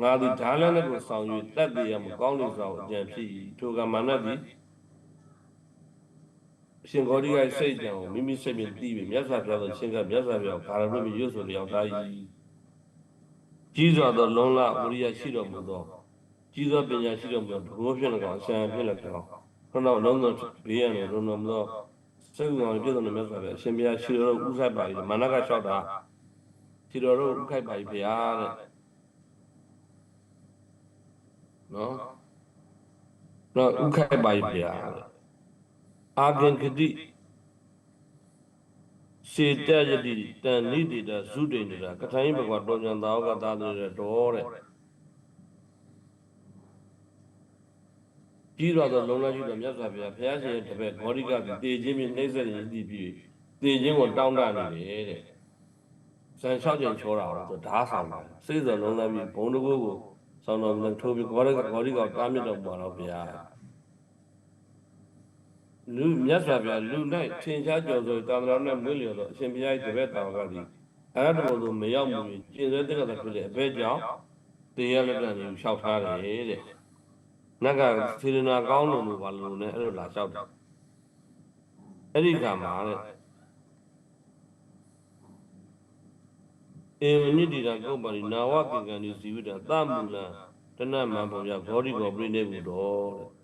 ငါသည်ဓာလနဲ့ကိုဆောင်၍တတ်တရားမကောင်းလို့ဆိုအကြံဖြစ်၏ထိုကမာနသည်ရှင်ဂေါတိကစိတ်ကြံကိုမိမိစိတ်ဖြင့်သိပြီးမြတ်စွာဘုရားသောရှင်ကမြတ်စွာဘုရားကာရဏမိရွတ်ဆိုလျောက်သား၏ကြီးစွာသောလုံလဝိရိယရှိတော်မူသောကြီးစွာပညာရှိတော်မူသောဘုရားဖြင့်၎င်းအရှံဖြင့်၎င်းခဏလုံးသောဘေးရန်ကိုလုံတော်မူသောစိတ်ကောင်ပြည့်စုံတဲ့မြတ်စွာဘုရားအရှင်ဘုရားရှိတော်ဥခိုက်ပါ၏မာနကလျှောက်တာရှိတော်ဥခိုက်ပါ၏ဘုရားတဲ့နော်တော့ဥခိုက်ပါ၏ဘုရားအာဂင်ခတိစေတယတိတန်နိတိတဇုတိနေတာကထိုင်းဘဂဝါတော်ညာသာဝကသာတဲ့တော်တဲ့ကြီးတော်သောလုံလရှိတော်မြတ်စွာဘုရားဘုရားရှင်ရဲ့တပည့်ဂေါတိကသည်တေခြင်းဖြင့်နှိမ့်ဆက်ရည်သိပြီးတေခြင်းကိုတောင်းတနေတယ်တဲ့ဇန်6ကြိမ်ချောတာတော့ဓာဆောင်တာစိတ်စောလုံးလပြီးဘုံတကူကိုဆောင်းတော်မူထိုးပြီးဂေါတိကတားမြစ်တော်မူတော့ဘုရားလူမြတ်စွာဘုရားလူ၌ထင်ရှားကြော်ဆိုတာမတော်နဲ့မွေးလျော်တော့အရှင်ဘုရား၏တပည့်တော်ကသည်အရဟတဘုံသို့မရောက်မူ၍ကျင့်စေတဲ့ကတည်းကဖြစ်လေအဘဲကြောင့်တရားလက်တန်ကိုလျှောက်ထားတယ်တဲ့နတ်ကစေရနာကောင်းလို့လို့ပါလို့နဲ့အဲ့လိုလာလျှောက်တယ်အဲ့ဒီခါမှာတဲ့ဧဝနိတိတံကုပ္ပရိနာဝကင်္ကံဒီဇီဝိတံသမူလံတဏမံဘုံရဂေါတိကောပြိနေဘူးတော်တဲ့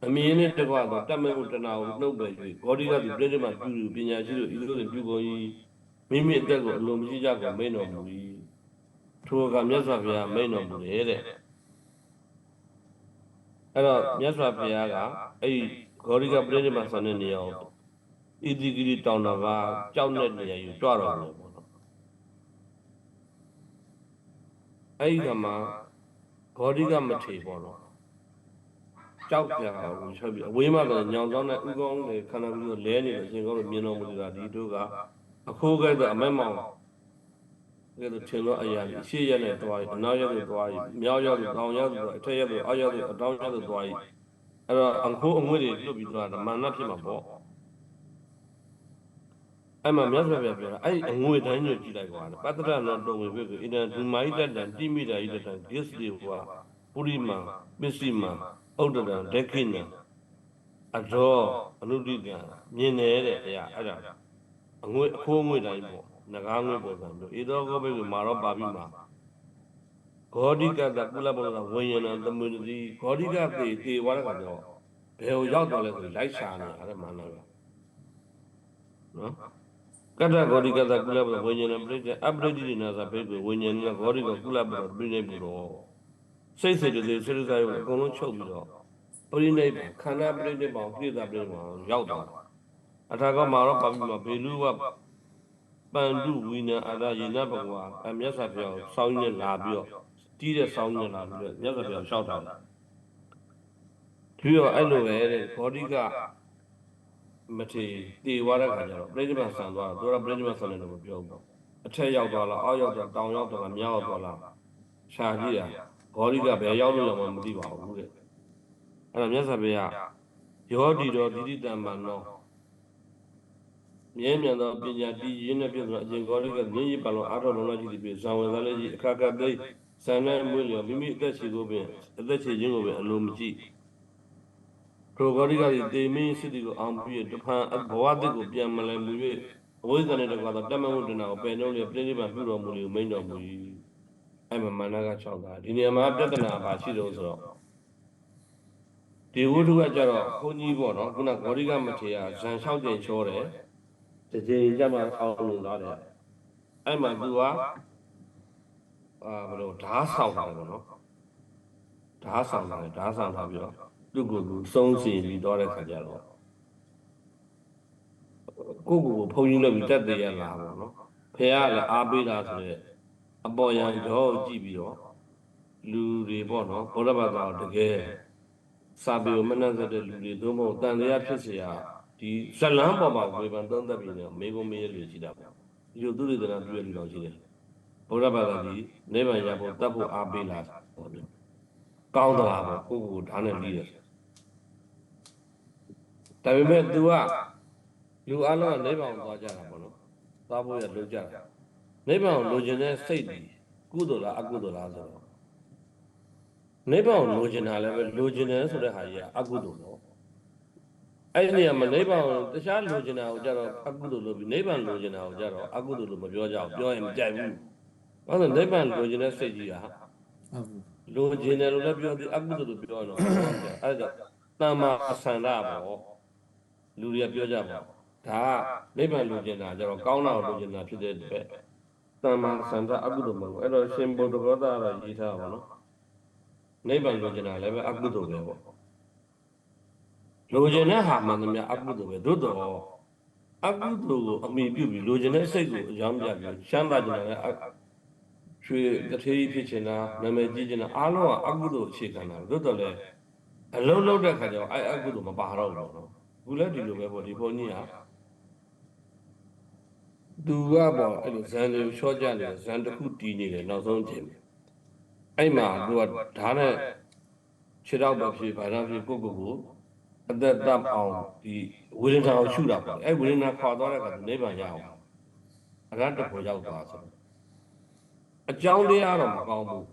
အမြင်နဲ့တကွာတော့တတ်မဲ့ဥတနာကိုနှုတ်ပယ်၍ဂေါတိကဒီပြိနေမှာပြုပညာရှိတို့ဤသို့ပြုကုန်၏မိမိအသက်ကိုအလိုမရှိကြကုန်မိန်တော်မူ၏ထိုကမြတ်စွာဘုရားမိန်တော်မူတယ်တဲ့အဲ့တော့မြတ်စွာဘုရားကအဲ့ဒီဂေါတိကပြိနေမှာဆန်တဲ့နေရာကိုဣတိဂိရိတောင်တော်ကကြောက်တဲ့နေရာယူကြွတော်မူပေါ့နော်အဲ့ဒီကမှာဂေါတိကမထေပေါ့နော်ကြောက်ကြအောင်ချက်ပြီးအဝေးမှာတော့ညောင်ဆောင်တဲ့ဥကောင်းတွေခန္ဓာကိုယ်လဲနေတဲ့အချိန်ကောင်းလို့မြင်တော်မူတာဒီတို့ကအခိုးကဲ့သို့အမဲမောင်ကဲ့သို့ထင်သောအရာကြီးရှေ့ရက်နဲ့တွားပြီးအနောက်ရက်သို့တွားပြီးမြောက်ရက်သို့တောင်ရက်သို့အထက်ရက်သို့အောက်ရက်သို့အတောင်ရက်သို့တွားပြီးအဲ့တော့အခိုးအငွေ့တွေလွတ်ပြီးသွားတာမာနဖြစ်မှာပေါ့အဲ့မှာမြတ်စွာဘုရားပြောတာအဲ့အငွေ့တိုင်းညွတ်ကြည့်လိုက်ပါပတ္တရနောတုံဝေဘိက္ခုဣဒံဒုမာဟိတတံတိမိတာဟိတတံဂစ္စတိဝါပုရိမံပစ္စည်းမံဥဒ္ဒရံဒက္ခိဏံအရောအနုဒိကံမြင်နေတဲ့တရားအဲ့ဒါအငွေ့အခိုးအငွေ့တိုင်းပေါ့ငကားငွေ့ပေါ်ဆိုမျိုးဧသောကောဘိက္ခုမာရောပါပိမာဂေါတိကတကုလဘောဓဝိညာဏသမုဒတိဂေါတိကသေဝါရကကြောဘယ်ကိုရောက်တော့လဲဆိုလိုက်ရှာနေတာအဲ့မာနက နော်ကတ္တဂေါတိကတ္တကုလပဝိညာဏပရိစ္ဆေအပရိဒိတိနာသာဘိက္ခုဝိညာဏဂေါတိကကုလပပြိနိဗ္ဗောစိတ်စေတသိက်စေတသိက်ကိုအကုန်လုံးချုပ်ပြီးတော့ပရိနိဗ္ဗာန်ခန္ဓာပရိနိဗ္ဗာန်ပြည့်စုံပရိနိဗ္ဗာန်ရောက်သွားအထာကမှာတော့ပါပြီးမှဘေလူဝပန္တုဝိညာအာရယေနဘဂဝါအမြတ်စွာဘုရားဆောင်းနေလာပြီးတော့တီးတဲ့ဆောင်းနေလာပြီးတော့မြတ်စွာဘုရားလျှောက်တာပြီးတော့အဲ့လိုပဲတဲ့ဂေါတိကမထေတည်သွားတဲ့ခါကျတော့ပြိဋိဘံဆန်သွားတော့သူကပြိဋိဘံဆန်တယ်လို့မပြောဘူးအထက်ရောက်သွားလားအောက်ရောက်သွားတောင်ရောက်သွားလားမြောက်ရောက်သွားလားရှာကြည့်တာဂေါတိကဘယ်ရောက်လို့မှမသိပါဘူးတဲ့အဲ့တော့မြတ်စွာဘုရားယောတိတော်တိတိတံမန်တော်မြဲမြံသောပညာတည်ရင်းနဲ့ပြည့်စုံအကျင့်ဂေါတိကမြင့်ရပါလို့အာထောလုံးလိုက်ကြည့်ပြီးဇံဝင်သားလေးကြီးအခါကသိဇံနဲ့မွေးလျော်မိမိအသက်ရှိကိုပင်အသက်ရှိခြင်းကိုပင်အလိုမကြည့်ထိုဂေါတိကတေမင်းစစ်တီကိုအောင်ပြီးတဖန်ဘဝတစ်ကိုပြန်မလဲမူ၍အဝိဇ္ဇာနဲ့တကွာသောတမ္မဝတ္တနာကိုပယ်နှုတ်လျက်ပြိဋိဘံပြုတော်မူလေမိန်တော်မူ၏အဲ့မှာမာနက6တာဒီနေရာမှာပြဿနာပါရှိတော့ဆိုတော့ဒီဝိထုကကြတော့ခွန်ကြီးပေါ့နော်ခုနဂေါတိကမထေရဇံ6ကျင်ချောတယ်တစ်ချိန်ကြမှာအောင်လို့လာတယ်အဲ့မှာသူကဘယ်လိုဓာတ်ဆောင်တာလဲပေါ့နော်ဓာတ်ဆောင်တာဓာတ်ဆောင်တာပြီးတော့သူ့ကိုယ်ကိုစုံးစီပြီးတော့တဲ့ခါကျတော့ကိုဘုန်းကြီးလည်းပြီးတက်သေးရလားပေါ့နော်ဖះကလည်းအားပေးတာဆိုတဲ့အပေါ်ယံကြောကြည့်ပြီးတော့လူတွေပေါ့နော်ဘုရားဘာသာတကယ်စာပေကိုမနှံ့တဲ့လူတွေသို့မဟုတ်တန်တရားဖြစ်เสียဒီဇလန်းပေါ်မှာဝေဖန်သုံးသပ်ပြီးတော့မေကုံမေးရလူရှိတာပေါ့ဒီလိုသူတွေတနာပြည့်လူတော်ရှိတယ်ဘုရားဘာသာဒီနိဗ္ဗာန်ရဖို့တတ်ဖို့အားပေးလာပေါ့ဗျကောင်းသလားပေါ့ကိုဓာတ်နဲ့ပြီးတယ်ဒါပေမဲ့ तू ကလူအလုံးကနိဗ္ဗာန်ကိုသွားကြတာပေါ့နော်သွားဖို့ရလိုကြတာနိဗ္ဗာန်ကိုလိုချင်တဲ့စိတ်ဒီကုသိုလ်လားအကုသိုလ်လားဆိုတော့နိဗ္ဗာန်ကိုလိုချင်တာလည်းပဲလိုချင်တယ်ဆိုတဲ့ဟာကြီးကအကုသိုလ်တော့အဲ့ဒီနေရာမှာနိဗ္ဗာန်ကိုတခြားလိုချင်တာကိုကြတော့အကုသိုလ်လို့ပြီးနိဗ္ဗာန်လိုချင်တာကိုကြတော့အကုသိုလ်လို့မပြောကြဘူးပြောရင်မကြိုက်ဘူးဘာလို့နိဗ္ဗာန်လိုချင်တဲ့စိတ်ကြီးကလိုချင်တယ်လို့လည်းပြောပြီးအကုသိုလ်လို့ပြောတော့အဲ့ဒါတမ္မာဆန္ဒပေါ့လူတွေကပြောကြပါဒါကနိဗ္ဗာန်လိုချင်တာကြတော့ကောင်းတာကိုလိုချင်တာဖြစ်တဲ့အတွက်တမ္မာဆန္ဒအကုသိုလ်မဟုတ်အဲ့တော့ရှင်ဘုဒ္ဓဂေါတကရေးထားပါနော်နိဗ္ဗာန်လိုချင်တာလည်းပဲအကုသိုလ်ပဲပေါ့လိုချင်တဲ့ဟာမှန်သမျှအကုသိုလ်ပဲသို့တော့အကုသိုလ်ကိုအမိပြုပြီးလိုချင်တဲ့စိတ်ကိုအကြောင်းပြပြီးရှမ်းသာချင်တာလည်းရွှေတထေးဖြစ်ချင်တာနာမည်ကြီးချင်တာအားလုံးကအကုသိုလ်အခြေခံတာသို့တော့လည်းအလုံးလုံးတဲ့ခါကျတော့အကုသိုလ်မပါတော့ဘူးနော်ခုလည်းဒီလိုပဲပေါ့ဒီဘုန်းကြီးကသူကပေါ့အဲ့လိုဇန်တွေချောကြနေဇန်တစ်ခုတီးနေတယ်နောက်ဆုံးချိန်အဲ့မှာသူကဓာတ်နဲ့ခြေတော့ပဲဖြစ်ဗာတော့ဖြစ်ကိုအသက်တပ်အောင်ဒီဝေဒနာကိုရှုတာပေါ့အဲ့ဝေဒနာခွာသွားတဲ့အခါနိဗ္ဗာန်ရအောင်အရဟတဖို့ရောက်သွားဆိုအကြောင်းတရားတော့မကောင်းဘူး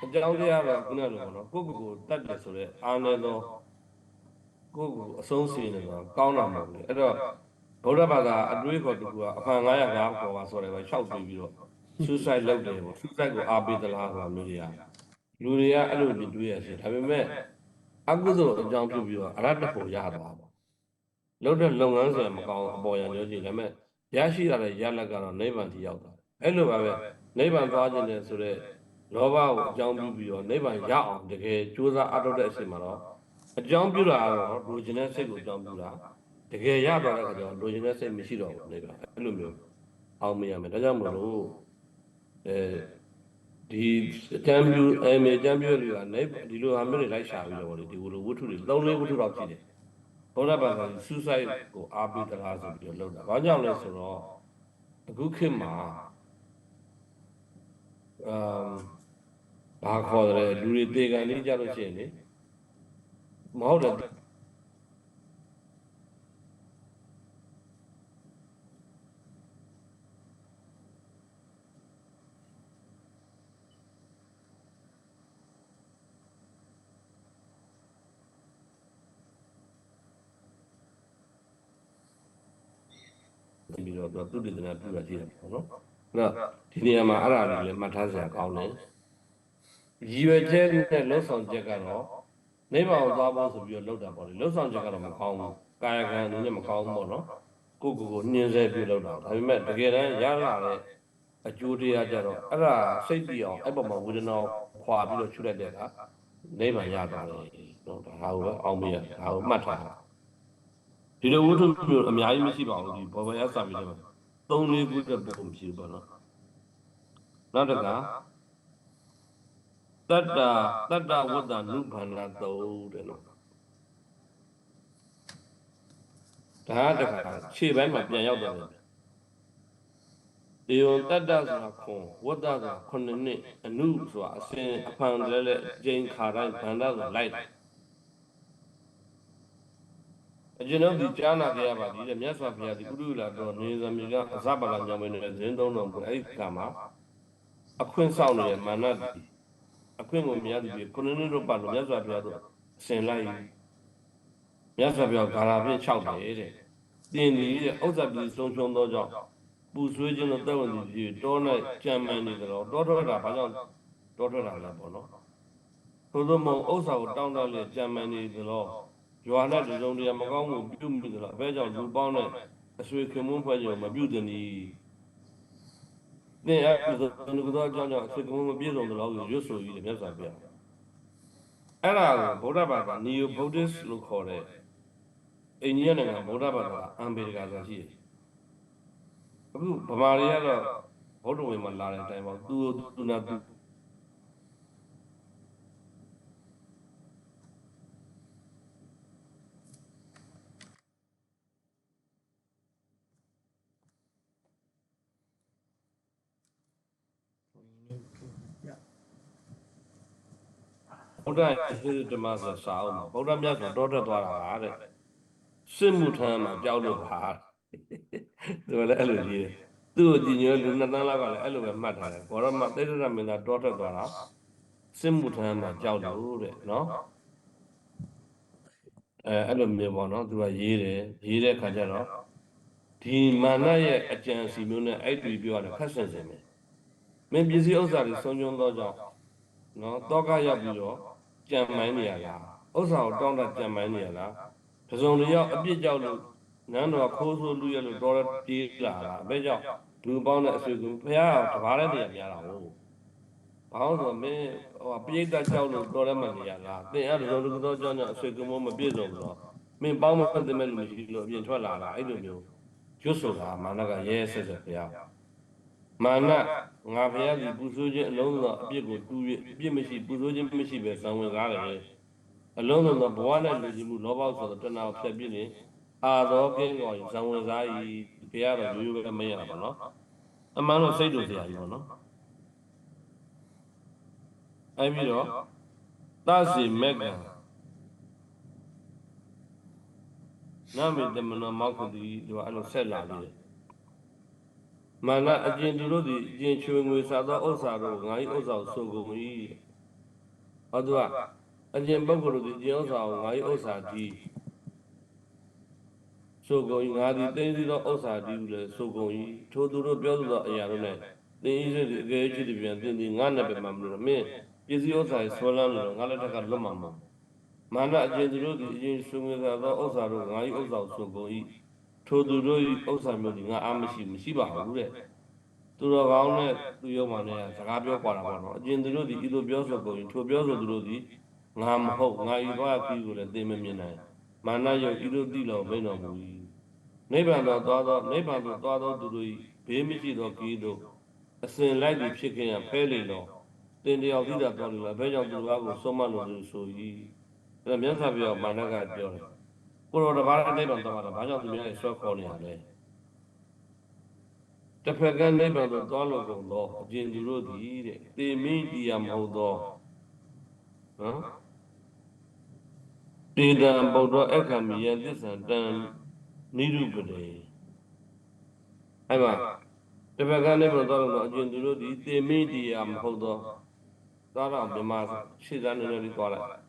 အကြောင်းတရားတော့ခုနလိုပေါ့နော်ကိုတတ်တယ်ဆိုတော့အာနေသောကိုအဆုံးစီနေတော့ကောင်းတာမဟုတ်ဘူးအဲ့တော့ဗုဒ္ဓဘာသာအတွေးခေါ်တူကအဖန်905ခေါ်ပါဆိုတယ်ပဲရှောက်ပြီးတော့ suicide လုပ်တယ်ပေါ့ suicide ကိုအားပေးသလားဆိုတာမျိုးတွေကလူတွေကအဲ့လိုတွေးရစီဒါပေမဲ့အကုသိုလ်အကြောင်းပြုပြီးတော့အရဟတဖို့ရသွားပါလုပ်တဲ့လုပ်ငန်းဆိုရင်မကောင်းအပေါ်ရပြောကြည့်ဒါပေမဲ့ရရှိရတဲ့ရလကတော့နိဗ္ဗာန်ထိရောက်သွားအဲ့လိုပါပဲနိဗ္ဗာန်သွားခြင်းနဲ့ဆိုတဲ့လောဘကိုအကြောင်းပြုပြီးတော့နိဗ္ဗာန်ရအောင်တကယ်ကြိုးစားအထောက်တဲ့အချိန်မှာတော့အကြောင်းပြုတာကတော့လူကျင်တဲ့စိတ်ကိုအကြောင်းပြုတာတကယ်ရသွားတဲ့အခါကျတော့လူကျင်တဲ့စိတ်မရှိတော့ဘူးနိဗ္ဗာန်အဲ့လိုမျိုးအောင်မရမယ်ဒါကြောင့်မလို့ဒီအကျမ်းပြုအကျမ်းပြုလူကနေဒီလိုဟာမျိုးတွေလိုက်ရှာပြီးတော့ဒီလိုဝတ္ထုတွေ3-4ဝတ္ထုတော့ရှိတယ်ဘုရားဘာသာ suicide ကိုအားပေးသလားဆိုပြီးတော့လုပ်တာဘာကြောင့်လဲဆိုတော့အခုခေတ်မှာဘာခေါ်တယ်လူတွေတေကန်လေးကြလို့ရှိရင်လေမဟုတ်တယ်ပြီးတော့သူတည်တဲ့ပြုတာရှိတယ်ပေါ့နော်အဲ့တော့ဒီနေရာမှာအဲ့ဒါလေးလည်းမှတ်ထားစရာကောင်းတယ်ရည်ရွယ်ချက်နဲ့လှုပ်ဆောင်ချက်ကတော့နိဗ္ဗာန်ကိုသွားဖို့ဆိုပြီးတော့လှုပ်တာပေါ့လေလှုပ်ဆောင်ချက်ကတော့မကောင်းဘူးကာယကံအနေနဲ့မကောင်းဘူးပေါ့နော် ကိုညှင်းဆဲပြုလုပ်တာဒါပေမဲ့တကယ်တမ်းရလာတဲ့အကျိုးတရားကြတော့အဲ့ဒါစိတ်တည်အောင်အဲ့ပေါ်မှာဝေဒနာခွာပြီးတော့ချွတ်လိုက်တဲ့အခါနိဗ္ဗာန်ရသွားတယ်နော်ဒါကိုပဲအောင်မရဒါကိုမှတ်ထားဒီလိုဝတ္ထုမျိုးအများကြီးမရှိပါဘူးဒီဘောဘရစာပြီးတော့3-4ခုတက်ပုံမရှိဘူးပေါ့နော်နောက်တစ်ခါတတ္တဝတ္တနုဘာနာတုံတဲ့နော်ဒါတခါခြေပိုင်းမှာပြန်ရောက်သွားတယ်ဒီယုံတတ္တဆိုတာခွန်ဝတ္တဆိုတာ9နှစ်အနုဆိုတာအစဉ်အဖန်လဲလဲအကျဉ်ခါတိုင်းဗန္ဒဆိုတာလိုက်အကျွန်ုပ်ဒီကြားနာကြရပါသည်တဲ့မြတ်စွာဘုရားဒီဥဒုလာတော်နေဇမြေကအစပါလာညောင်းမင်းနဲ့ဇင်းသုံးတော်ကိုအဲ့ဒီကမှာအခွင့်ဆောင်နေတဲ့မာနတိအခွင့်ကိုမရသည်9နှစ်တော့ပါလို့မြတ်စွာဘုရားတို့အစဉ်လိုက်မြတ်စွာဘုရားဂါရာဖြင့်6တယ်တဲ့တင်ဒီတဲ့ဥစ္စာပြည်ဆုံးရှုံးသောကြောင့်ပူဆွေးခြင်းတို့တက်ဝင်သည်တော၌ကြံမှန်နေကြတော့တောထွက်တာဘာကြောင့်တောထွက်တာလဲပေါ့နော်သို့သောမဟုတ်ဥစ္စာကိုတောင်းတလေကြံမှန်နေကြတော့ရွာနဲ့တစုံတရာမကောင်းမှုပြုမိကြတော့အဘဲကြောင့်လူပေါင်းနဲ့အဆွေခင်မွန်းဖွဲ့ကြမပြုသည်နီသင်အဲ့ဒီကတော့အကြောင်းကြောင့်အဆွေခင်မွန်းမပြည့်စုံတော့လို့ရွတ်ဆိုကြီးတယ်မြတ်စွာဘုရားအဲ့ဒါကိုဗုဒ္ဓဘာသာနီယိုဗုဒ္ဓစ်လို့ခေါ်တဲ့အိန္ဒိယနိုင်ငံဗုဒ္ဓဘာသာအမ်ဘေရိကာဆိုတာရှိတယ်အခုဗမာတွေကတော့ဗုဒ္ဓဝင်မှာလာတဲ့အတိုင်းပေါ့သူနာသူဗုဒ္ဓရဲ့ဓမ္မဆိုစာအုပ်မှာဗုဒ္ဓမြတ်ဆိုတောထွက်သွားတာပါတဲ့စစ်မှုထမ်းမှာကြောက်လို့ပါသူလည်းအဲ့လိုကြီးတယ်သူ့ကိုကြည်ညိုလူ2 သန်းလောက်ကလည်းအဲ့လိုပဲမှတ်ထားတယ်ဘောရမသေတ္တရမင်းသားတောထွက်သွားတာစစ်မှုထမ်းမှာကြောက်လို့တဲ့နော်အဲ့လိုမျိုးပေါ့နော်သူကရေးတဲ့ခါကျတော့ဒီမာနရဲ့အကြံစီမျိုးနဲ့အဲ့ဒီပြောရတယ်ခက်ဆင်စင်ပဲမင်းပစ္စည်းဥစ္စာတွေဆုံးရှုံးသောကြောင့်နော်တောကရောက်ပြီးတော့ကြံမိုင်းနေရလားဥစ္စာကိုတောင်းတကြံမိုင်းနေရလားတစုံတယောက်အပြစ်ကြောက်လို့နန်းတော်ခိုးဆိုးလူရလို့တော်ပြေးလာတာအဲကြောင့်လူပေါင်းတဲ့အဆွေကူဖះတဘာတဲ့နေရာများတာဟုတ်ဘာလို့ဆိုမင်းပိဋကကြောက်လို့တော်လည်းမနေရလားသင်အဲ့တစုံတယောက်ကြောင့်အဆွေကူမပြည့်စုံတော့မင်းပေါင်းမဖတ်တဲ့မဲ့လူမရှိလို့အပြင်ထွက်လာတာအဲ့လိုမျိုးရွတ်ဆိုတာမာနကရဲဆက်ဆက်ဖះမာနငါဖះဒီပူဆိုးခြင်းအလုံးစုံအပြစ်ကိုတူ၍အပြစ်မရှိပူဆိုးခြင်းမရှိပဲဇံဝင်ကားတယ်အလုံးစုံသောဘဝနဲ့လူကြီးမှုလောဘဆိုတဲ့တဏှာကိုဖျက်ပြစ်နေအာသောကင်းတော်ဇံဝင်စားဤဘုရားတော်ရိုးရိုးပဲမရတာပေါ့နော်အမှန်တော့စိတ်တို့စရာကြီးပေါ့နော်အဲ့ပြီးတော့သစီမက်ကနာမေတမနောမောက္ခတိတို့အဲ့လိုဆက်လာပြီးတယ်မာနအကျဉ်သူတို့သည်အကျဉ်ချွေငွေစားသောဥစ္စာတို့ငါ၏ဥစ္စာကိုဆိုကုန်၏ဟောသူကအကျဉ်ပုဂ္ဂိုလ်တို့သည်အကျဉ်ဥစ္စာကိုငါ၏ဥစ္စာကြီးဆိုကုန်ငါသည်သိသိသောဥစ္စာတည်းဟုလည်းဆိုကုန်၏ထိုသူတို့ပြောသောအရာတို့၌သင်၏စိတ်အကဲချစ်သည်ပြန်သင်သည်ငါနဲ့ပဲမှမလို့မင်းပစ္စည်းဥစ္စာဆွဲလန်းလို့ငါလက်ထက်ကလွတ်မှာမဟုတ်မာနအကျဉ်သူတို့သည်အကျဉ်ဆွေငွေသာသောဥစ္စာတို့ငါ၏ဥစ္စာကိုဆိုကုန်၏ထိုသူတို့၏ဥစ္စာမျိုးသည်ငါအားမရှိပါဘူးတဲ့သူတော်ကောင်းနဲ့သူရုံမှနဲ့စကားပြောကြတာပေါ့နော်အကျဉ်သူတို့သည်ဤသို့ပြောဆိုကုန်၏ထိုပြောဆိုသူတို့သည်ငါမဟုတ်ငါဤဘာခီကိုလည်းသင်မမြင်နိုင်မာနယုတ်ဤသို့သိတော်မိန်တော်မူ၏နိဗ္ဗာန်သို့သွားသောသူတို့၏ဘေးမရှိသောခီးတို့အစဉ်လိုက်ပြီးဖြစ်ခင်ရဖဲလေတော့တင်တယောက်သိတာတော်လို့လားဘဲကြောင့်သူတော်ကိုဆုံးမလို့ဆို၏အဲ့မြတ်စွာဘုရားမာနကပြောတယ်ကိုတော်တပါးနိဗ္ဗာန်သွားတာဘာကြောင့်သူများဆွဲခေါ်နေရလဲတစ်ဖက်ကနိဗ္ဗာန်သို့သွားလို့ကုန်သောအကျဉ်သူတို့သည်တဲ့သေမိတရားမဟုတ်သောနော်တေတံဗုဒ္ဓအခါမိယသစ္ဆံတံနိရုပတေအဲ့မှာတစ်ဖက်ကနိဗ္ဗာန်သွားလို့အကျဉ်သူတို့သည်သေမိတရားမဟုတ်သောသာရမြမရှေ့သားနေနေသွားလိုက်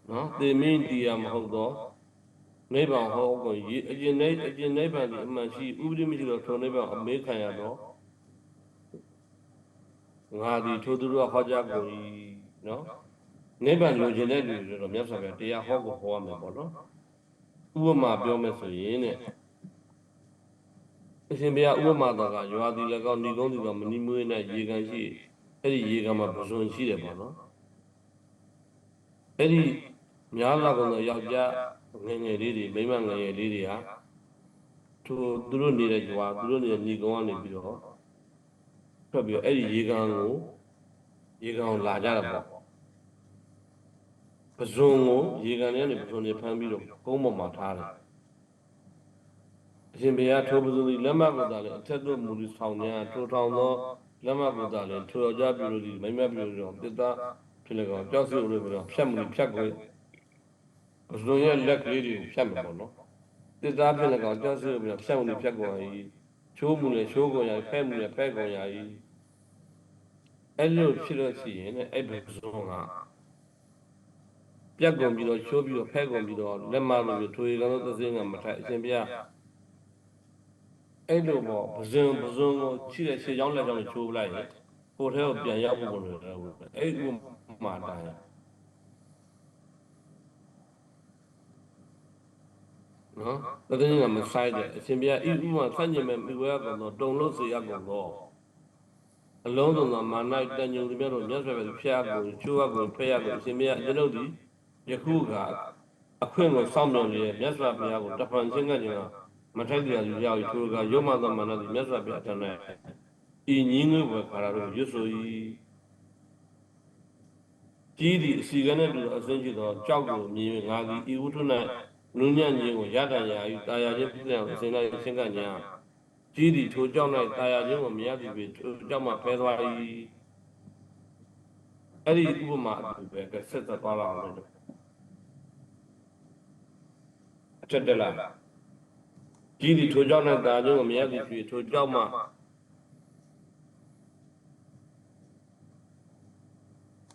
နော်သေမိတရားမဟုတ်သောနိဗ္ဗာန်ဟောကိုအကျဉ်နိဗ္ဗာန်ဒီအမှန်ရှိဥပဒိမရှိတော့ထိုနိဗ္ဗာန်အမေးခံရတော့ငါသည်ထိုသူတို့ဟောကြားကုန်၏နော် နိဗ္ဗာန်လိုချင်တဲ့လူတွေတော့မြတ်စွာဘုရားတရားဟောကိုဟောရမယ်ပေါ့နော်ဥပမာပြောမယ်ဆိုရင်တဲ့အရှင်ဘုရားဥပမာတော်ကရွာဒီလည်းကောင်းဏီကုန်းဒီကမနီမွေးနဲ့ရေကန်ရှိအဲ့ဒီရေကန်မှာပဇွန်ရှိတယ်ပေါ့နော်အဲ့ဒီများလာကုန်သောယောက်ျားငယ်ငယ်လေးတွေမိန်းမငယ်ငယ်လေးတွေဟာသူတို့နေတဲ့ရွာသူတို့နေတဲ့ဏီကုန်းကနေပြီးတော့ထွက်ပြီးတော့အဲ့ဒီရေကန်ကိုလာကြတာပေါ့ပဇွန်ကိုရေကန်ထဲကနေပဇွန်တွေဖမ်းပြီးတော့ကုန်းပေါ်မှာထားတယ်အရှင်ဘုရားထိုပဇွန်ဒီလက်မှတ်ကိုသာလေအထက်သို့မူပြီးဆောင်ညာထိုထောင်သောလက်မှတ်ကိုသာလေထိုယောက်ျားပြုလို့ဒီမိန်းမပြုလို့တော့တစ်သားဖြစ်လေကောင်ကြောက်စီလို့ပြီးတော့ဖြတ်မှုဖြတ်ကိုပဇွန်ရဲ့လက်ကလေးတွေကိုဖြတ်မှာပေါ့နော်တစ်သားဖြစ်လေကောင်ကြောက်စီလို့ပြီးတော့ဖြတ်မှုဖြတ်ကုန်ရည်ချိုးမှုနဲ့ချိုးကုန်ရည်ဖဲ့မှုနဲ့ဖဲ့ကုန်ရည်အဲ့လိုဖြစ်လို့ရှိရင်အဲ့ပဇွန်ကပြက်ကုန်ပြီးတော့ချိုးပြီးတော့ဖဲ့ကုန်ပြီးတော့လက်မလို့ထွေကောင်သစင်းကမထိုက်အရှင်ဘုရားအဲ့လိုပေါ့ပဇွန်ကိုချိတဲ့ခြေချောင်းလက်ချောင်းကိုချိုးပလိုက်ရင်ကိုယ်ထဲကိုပြန်ရောက်ဖို့လို့တယ်အဲ့ဒီမှာတိုင်းနော်သစင်းကမဆိုင်တဲ့အရှင်ဘုရားဤဥမှာဆန့်ကျင်မဲ့မိဝဲကောင်တော့တုံလို့စေရကောင်တော့အလုံးစုံသောမာနတန်ညုံတို့မြတ်စွာဘုရားဖျားကိုချိုးရကိုဖဲ့ရကိုအရှင်ဘုရားကျွန်ုပ်ဒီယခုကအခွင့်ကိုစောင့်မျှော်နေတဲ့မြတ်စွာဘုရားကိုတဖန်ချင်းကကျင်မထိုက်ကြလူရောက်ထိုကရုံမသောမာနသည်မြတ်စွာဘုရားထံ၌ဤညီငွေဝေခါရတို့ရွတ်ဆို၏ကြီးသည်အစီကနဲ့တူအစင်းရှိသောကြောက်ကိုမြင်၍ငါသည်ဤဝုထု၌နုညံ့ခြင်းကိုရတန်ရာ၏တာယာခြင်းပြည့်စုံအစဉ်၌ရှင်းကညာကြီးသည်ထိုကြောက်၌တာယာခြင်းကိုမရသည်ပေထိုကြောက်မှဖဲသွား၏အဲ့ဒီဥပမာအတူပဲဆက်သက်သွားလာအောင်လို့အထက်တက်လာကြီးဒီထိုကြောင့်နဲ့တာကျုံကိုမရသည်ဖြစ်ထိုကြောင့်မှ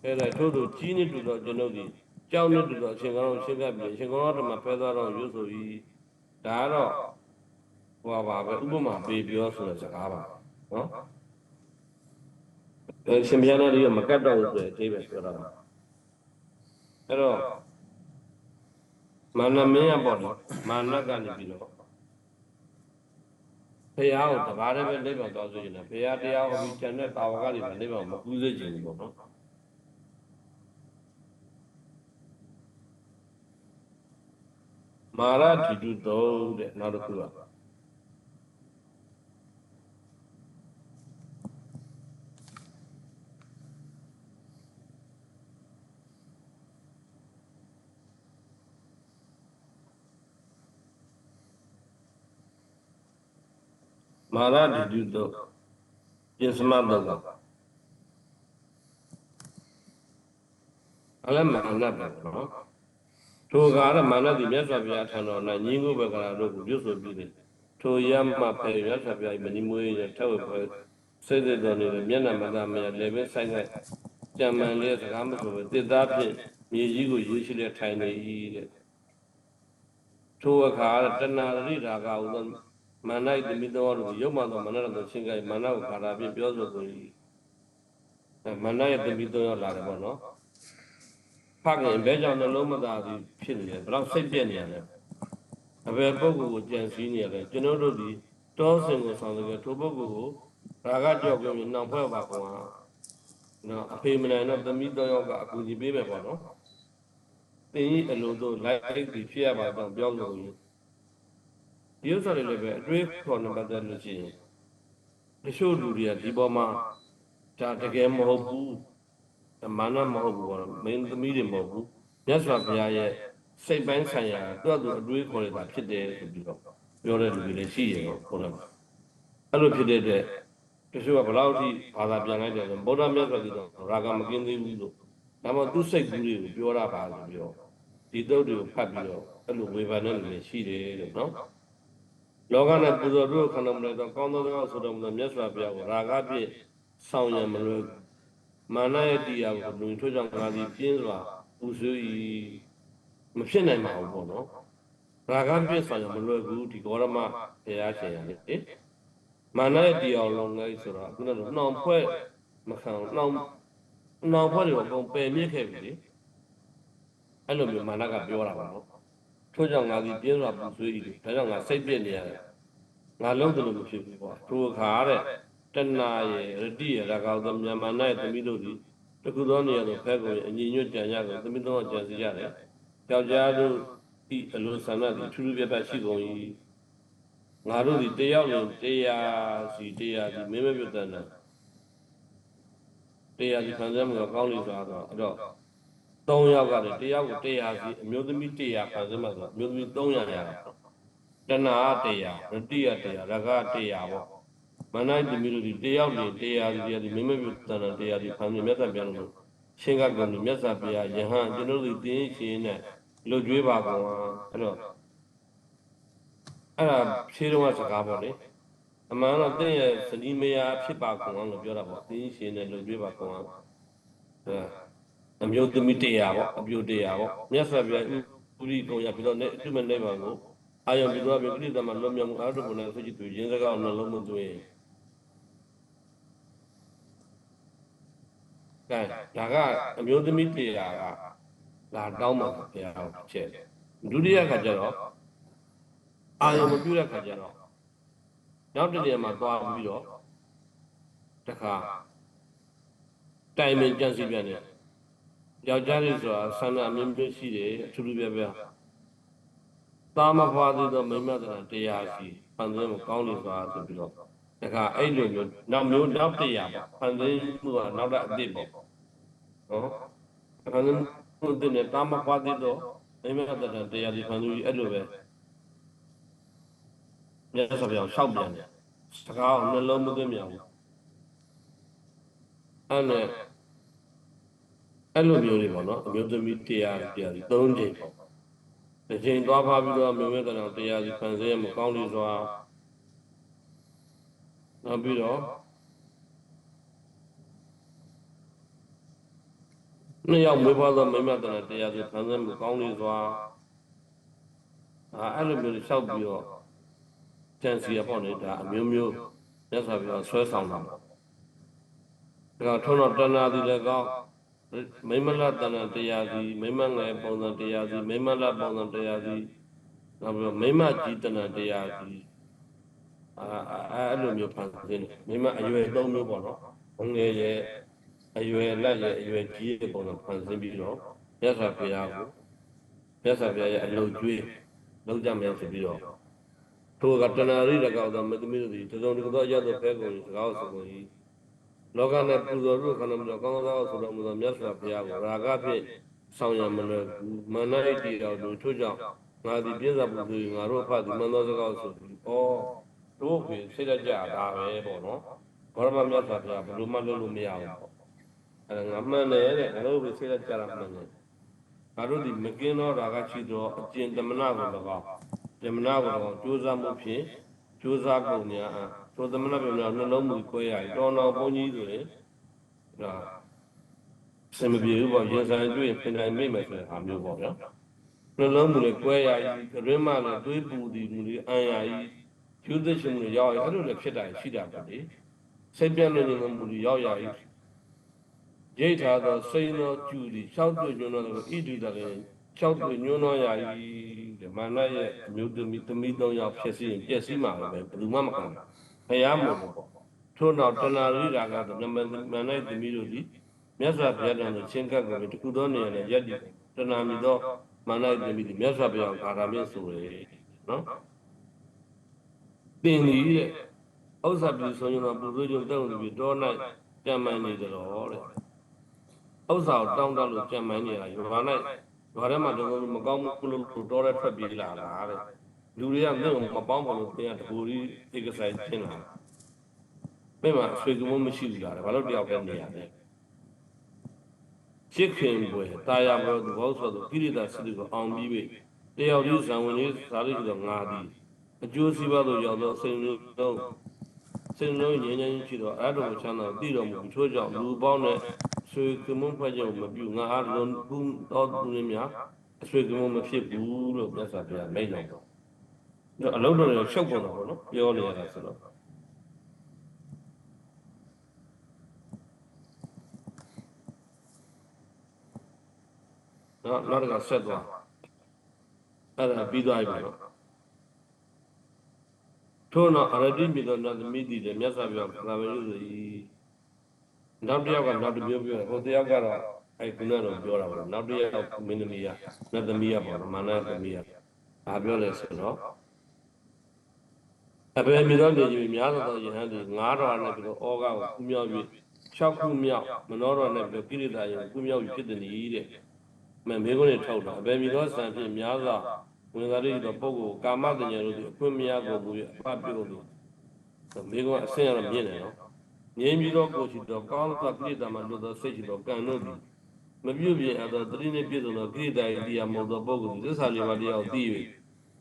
အဲ့ဒါထို့သူကြီးနေတူတော့ကျွန်ုပ်ဒီကြောက်နေတူတော့အရှင်ကောင်းရှင်းပြပြီးအရှင်ကောင်းတော်မှာဖဲသွားတော့ရွတ်ဆိုပြီးဒါကတော့ဟောပါပဲဥပမာပေးပြောဆိုတဲ့စကားပါနော်အရှင်ဘုရားတော်ကြီးကမကတ်တော့ဘူးဆိုတဲ့အသေးပဲပြောတာပါအဲ့တော့မာနမင်းရပေါ့လေမာနကနေပြီးတော့ဘုရားကိုတပါးတည်းပဲနိဗ္ဗာန်သွားဆိုရင်လည်းဘုရားတရားဟောပြီးကျန်တဲ့တာဝကတွေပဲနိဗ္ဗာန်မကူးစေချင်ဘူးပေါ့နော်မာရတိတုတုံးတဲ့နောက်တစ်ခုကမာရတိတုတုံးပြင်စမတော့အလမာနပဲနော်ထိုကာရမာနတိမြတ်စွာဘုရားထံတော်၌ညီငုဘကရာတို့ကိုပြုဆိုပြီးတယ်ထိုရမဖေမြတ်စွာဘုရားမဏိမွေးရဲ့ထက်ဝဲစိတ်တော်နေတဲ့မျက်နှာမသာမရလည်းပဲဆိုင်ဆိုင်ကြံမှန်လေးစကားမဆိုပဲတစ်သားဖြင့်မြေကြီးကိုရေးရှိတဲ့ထိုင်နေ၏တဲ့ထိုအခါတဏှာရိဓာကဥသောမာနတိမိတော်တို့ရုပ်မှသောမာနတော်ရှင်ကမာနကိုခါတာဖြင့်ပြောဆိုဆို၏မာနရဲ့တမိတော်ရောက်လာတယ်ပေါ့နော်ဖခင်ဘဲကြောင့်နှလုံးမသာသည်ဖြစ်နေတယ်ဘယ်တော့စိတ်ပြည့်နေရလဲအဘယ်ပုဂ္ဂိုလ်ကိုကြံစည်နေရလဲကျွန်တော်တို့ဒီတောစင်ကိုဆောင်တယ်ထိုပုဂ္ဂိုလ်ကိုရာဂကြောက်ကြပြီးနှောင်ဖွဲ့ပါကွာနော်အဖေမနိုင်တော့သမီးတော်ရောက်ကအကူကြီးပေးပဲပေါ့နော်တင်းကြီးအလိုတို့လိုက်ပြီးဖြစ်ရပါတော့ပြောလို့ဒီဥစ္စာတွေလည်းပဲအတွေးခေါ်နေပတ်သက်လို့ရှိရင်တချို့လူတွေကဒီပေါ်မှာဒါတကယ်မဟုတ်ဘူးမာနမဟုတ်ဘူးပေါ့မင်းသမီးတွေမဟုတ်ဘူးမြတ်စွာဘုရားရဲ့စိတ်ပိုင်းဆိုင်ရာသူ့အတူအတွေးခေါ်နေတာဖြစ်တယ်ဆိုပြီးတော့ပြောတဲ့လူတွေလည်းရှိရတော့ဟုတ်လားအဲ့လိုဖြစ်တဲ့အတွက်တချို့ကဘလောက်ထိဘာသာပြန်လိုက်တယ်ဆိုဗုဒ္ဓမြတ်စွာဘုရားရာဂမကင်းသေးဘူးလို့ဒါမှသူ့စိတ်ကူးတွေကိုပြောတာပါဆိုပြီးတော့ဒီတုတ်တွေကိုဖတ်ပြီးတော့အဲ့လိုဝေဖန်တဲ့လူတွေရှိတယ်လို့နော်လောကနဲ့ပူဇော်တို့ခန္ဓာမလဲတော့ကောင်းသောကောင်းဆိုတော်မူသောမြတ်စွာဘုရားကိုရာဂဖြင့်ဆောင်ရမလို့မာနရဲ့တရားကိုလူထို့ကြောင့်ငါသည်ပြင်းစွာပူဆွေး၏မဖြစ်နိုင်ပါဘူးပေါ့နော်ရာဂဖြင့်ဆောင်ရမလွယ်ဘူးဒီဂေါရမဘုရားရှင်ရတယ်မာနရဲ့တရားလုံးငယ်ဆိုတော့ခုနကနှောင်ဖွဲ့မခံနှောင်ဖွဲ့တွေအကုန်ပယ်မြစ်ခဲ့ပြီလေ အဲ့လိုမျိုးမာနကပြောတာပါနော်ထို့ကြောင့်ငါဒီပြင်းစွာပူဆွေးဤဒါကြောင့်ငါစိတ်ပြည့်နေရတယ်ငါလုံးတယ်လို့မဖြစ်ဘူးပေါ့ထိုအခါတဲ့တဏရဲ့ရတိရကောသောမြန်မာနဲ့သမီးတို့ဒီတခုသောနေရာသို့ဖဲကိုအညီညွတ်ကြံရကုန်သမီးတို့ကြံစီရတယ်ယောက်ျားတို့ဤအလိုဆန္ဒသည်ထူးထူးပြတ်ပြတ်ရှိကုန်၏ငါတို့ဒီတယောက်ရင်တရားစီတရားစီမင်းမပြုတ်တဲ့တရားစီခံစားမှုကောင်းလို့ဆိုတော့အဲ့တော့3ယောက်ကလည်းတယောက်ကိုတရားစီအမျိုးသမီးတရားခံစားမှဆိုအမျိုးသမီး300ရတာတဏှာတရားရတိယတရားရဂတရားပေါ့မနိုင်သမီးတို့ဒီတယောက်နေတရားစီတရားစီမင်းမပြုတ်တဲ့တရားစီခံစားမြတ်စွာဘုရားလို့ရှင်ကကံမြတ်စွာဘုရားယဟန်ကျွန်တော်တို့တင်းရှင်နဲ့လွတ်ကြွေးပါကောင်အဲ့တော့အဲ့ဒါဖြေးတော့စကားပေါ့လေအမှန်တော့တင့်ရဲ့စနီးမယာဖြစ်ပါကောင်လို့ပြောတာပေါ့တင်းရှင်နဲ့လွတ်ကြွေးပါကောင်အမျိုးသမီးတရားပေါ့အပြိုတရားပေါ့မြတ်စွာဘုရားဥရိကုံရပြီးတော့နဲ့အတုမနဲ့ပါကိုအာယုံပြီးတော့ပြိဋိသမလွတ်မြောက်မှုအာထုပ်နဲ့ဆိုကြည့်သူရင်းစကားနှလုံးမသွင်းကဲဒါကအမျိုးသမီးတရားကလာတောင်းပါဘုရားချက်ဒုတိယခါကျတော့အာယုံမပြုတဲ့ခါကျတော့နောက်တစ်နေရာမှာသွားပြီးတော့တခါတိုင်ပင်ကြံစီပြန်တယ်ယောက်ျားလေးဆိုတာဆန္ဒအမျိုးမျိုးရှိတယ်အထူးထူးပြပြသာမဖွာသေးသောမိမ္မတရားရှိဖန်ဆင်းမှုကောင်းလို့ဆိုတာဆိုပြီးတော့တခါအဲ့လိုမျိုးနောက်တရားပေါ့ဖန်ဆင်းမှုကနောက်တစ်အသစ်ပေါ့နော်ဖန်ဆင်းမှုတဲ့နဲ့သာမဖွာသေးသောမိမ္မတရားရှိဖန်ဆင်းပြီးအဲ့လိုပဲမြတ်စွာဘုရားရှောက်ပြန်တယ်စကားကိုနှလုံးမသွင်းမြောင်ဘူးအဲ့နဲ့အဲ့လိုမျိုးတွေပေါ့နော်အမျိုးသမီးတရားစီ3ချိန်ပေါ့တစ်ချိန်သွားဖားပြီးတော့မြို့မဲတော်တရားစီဖန်ဆင်းရမကောင်းလို့ဆိုတာနောက်ပြီးတော့2ယောက်မွေးဖွားသောမိမတရားစီဖန်ဆင်းမကောင်းလို့ဆိုတာအဲ့လိုမျိုးလျှောက်ပြီးတော့ကျန်စီရပေါ့လေဒါအမျိုးမျိုးမြတ်စွာဘုရားဆွဲဆောင်တာပေါ့ဒါကထုံးတော့တဏှာဒီလည်းကောင်းမိမလတဏ္ဍတရားစီမိမငယ်ပုံစံတရားစီမိမလပုံစံတရားစီနောက်ပြီးတော့မိမကြီးတဏ္ဍတရားစီအဲ့လိုမျိုးဖန်ဆင်းတယ်မိမအရွယ်3မျိုးပေါ့နော်ငယ်ရဲ့အရွယ်လက်ရဲ့အရွယ်ကြီးရဲ့ပုံစံဖန်ဆင်းပြီးတော့မြတ်စွာဘုရားကိုမြတ်စွာဘုရားရဲ့အလုတ်ကျွေးလောက်ကြမယ်ဆိုပြီးတော့သူကတဏှာရိရကောသောမသမီးတို့ဒီသုံးတသောရသောဖဲကုန်စကားဆိုကုန်၏လောကနဲ့ပူဇော်လို့ခန္ဓာမလို့ကောင်းသောဆိုတော်မူသောမြတ်စွာဘုရားကိုရာဂဖြင့်ဆောင်ရမလွယ်ဘူးမနဣတိတော်တို့ထို့ကြောင့်ငါသည်ပြည့်စုံပူဇော်ငါတို့အဖသည်မန္တောစကားဆိုပြီးတို့ကိုစိတ်ကြတာပဲပေါ့နော်ဘောရမမြတ်စွာဘုရားဘယ်လိုမှလုပ်လို့မရဘူးပေါ့အဲငါမှန်တယ်တဲ့ငါတို့ကိုစိတ်ကြတာမှန်တယ်ငါတို့ဒီမကင်းသောရာဂရှိသောအကျင့်တမနာကို၎င်းတမနာကို၎င်းကြိုးစားမှုဖြင့်ကြိုးစားကုန်များသောသမဏပြများနှလုံးမူခွဲရတော်တော်ဘုန်းကြီးဆိုရင်ဒါစင်မပြေဘူးပေါ့ရင်ဆိုင်တွေ့ရင်ပြင်တိုင်းမိတ်မယ်ဆိုတဲ့အားမျိုးပေါ့ဗျာနှလုံးမူလည်းခွဲရရင်းမလည်းတွေးပူသည်မူလည်းအံရည်ကျူးသိရှင်မူရောက်ရအဲ့လိုလည်းဖြစ်တာရှိတာပေါ့လေစိတ်ပြည့်နေနေမူလည်းရောက်ရည်ရိတ်ထားသောစိန်သောကျူသည်၆တွေ့ညွန်းတော်ကိုဣတိတလည်း၆တွေ့ညွန်းတော်ရည်တဲ့မာနရဲ့အမျိုးသမီး3ယောက်ဖြစ်စီရင်ပြည့်စည်မှာပဲဘယ်သူမှမခံဘူးဘုရားမို့ပေါ့ထို့နောက်တဏှာရိရာကတော့မန်နိုင်သမီးတို့သည်မြတ်စွာဘုရားတော်ကိုချင်းကပ်ကိုတခုသောနေရာနဲ့ယက်တည်တဏှာမီသောမန်နိုင်သမီးသည်မြတ်စွာဘုရားကာရမြင့်ဆိုရယ်နော်တင်ကြီးတဲ့ဥစ္စာပြုဆုံးရပူဇော်ကြုံတောင်းပြီးတော၌ကြံမိုင်းနေကြတော့တဲ့ဥစ္စာကိုတောင်းတလို့ကြံမိုင်းနေတာရွာ၌ရွာထဲမှာတော့မကောင်းဘူးလို့တောထဲထွက်ပြေးလာတာတဲ့လူတွေကမြုပ်မပေါင်းပါလို့တင်ရတဘူကြီးဧကဆိုင်ချင်းလာမိမဆွေကမမရှိဘူးလားဘာလို့တယောက်ပဲနေရလဲချစ်ခင်ပွဲတာယာပွဲသဘောဆိုတော့ကိရိတာစိတ္တကိုအောင်ပြီးပြီတယောက်ကြီးဇံဝင်လေးဇာတိဆိုတော့ငါသည်အကျိုးစီးပွားသို့ရောက်သောစိတ်လုံးငြိမ်းချမ်းရှိသောအဲ့တော်ချမ်းသာတည်တော်မူချိုးကြောင့်လူပေါင်းနဲ့ဆွေကမဖွဲ့ကြမပြုငါအားလုံးကုတော်သူတွေများအဆွေကမမဖြစ်ဘူးလို့မြတ်စွာဘုရားမိန့်တော်တော့အလုံးတော်တွေရှုပ်ကုန်တော့ဗောနော်ပြောနေရတာဆိုတော့ နော်နောက်တစ်ခါဆက်သွားအဲ့ဒါပြီးသွားပြီပေါ့နော်ထို့နောက်အရတိမြေတော်နတ်သမီးတည်တယ်မြတ်စွာဘုရားသာဝတိဆိုကြီးနောက်တစ်ယောက်ကနောက်တစ်မျိုးပြောတယ်ဟိုတစ်ယောက်ကတော့အဲ့ခုနကတော့ပြောတာပေါ့နောက်တစ်ယောက်မင်းသမီးကနတ်သမီးကပေါ့မာနသမီးကဘာပြောလဲဆိုတော့အဘယ်မြေတော်နေကြီးများသောယဟန်တွေ9တော်နဲ့ပြီးတော့ဩဃကိုကုမြောက်ပြီး6ခုမြောက်မနောတော်နဲ့ပြီးတော့ကိရိတာယုံကုမြောက်ပြီးဖြစ်တယ်တဲ့မေကုန်းနဲ့ထောက်တာအဘယ်မြေတော်ဆံဖြင့်များစွာဝင်သာရိတော့ပုဂ္ဂိုလ်ကာမတဉ္ဇဉ်တို့အခွင့်မရကုန်ဘူးအပပြုလို့မေကုန်းအဆင့်ရတော့မြင်တယ်နော်ငြိမ်းပြီးတော့ကိုရှိတော့ကောင်းသောကိရိတာမှာလို့သောစိတ်ရှိတော့ကံတို့သည်မပြုတ်ပြင်အပ်သောတတိနှင့်ပြည့်စုံသောကိရိတာ၏တရားမဟုတ်သောပုဂ္ဂိုလ်သစ္စာလေးပါးတရားကိုသိ၍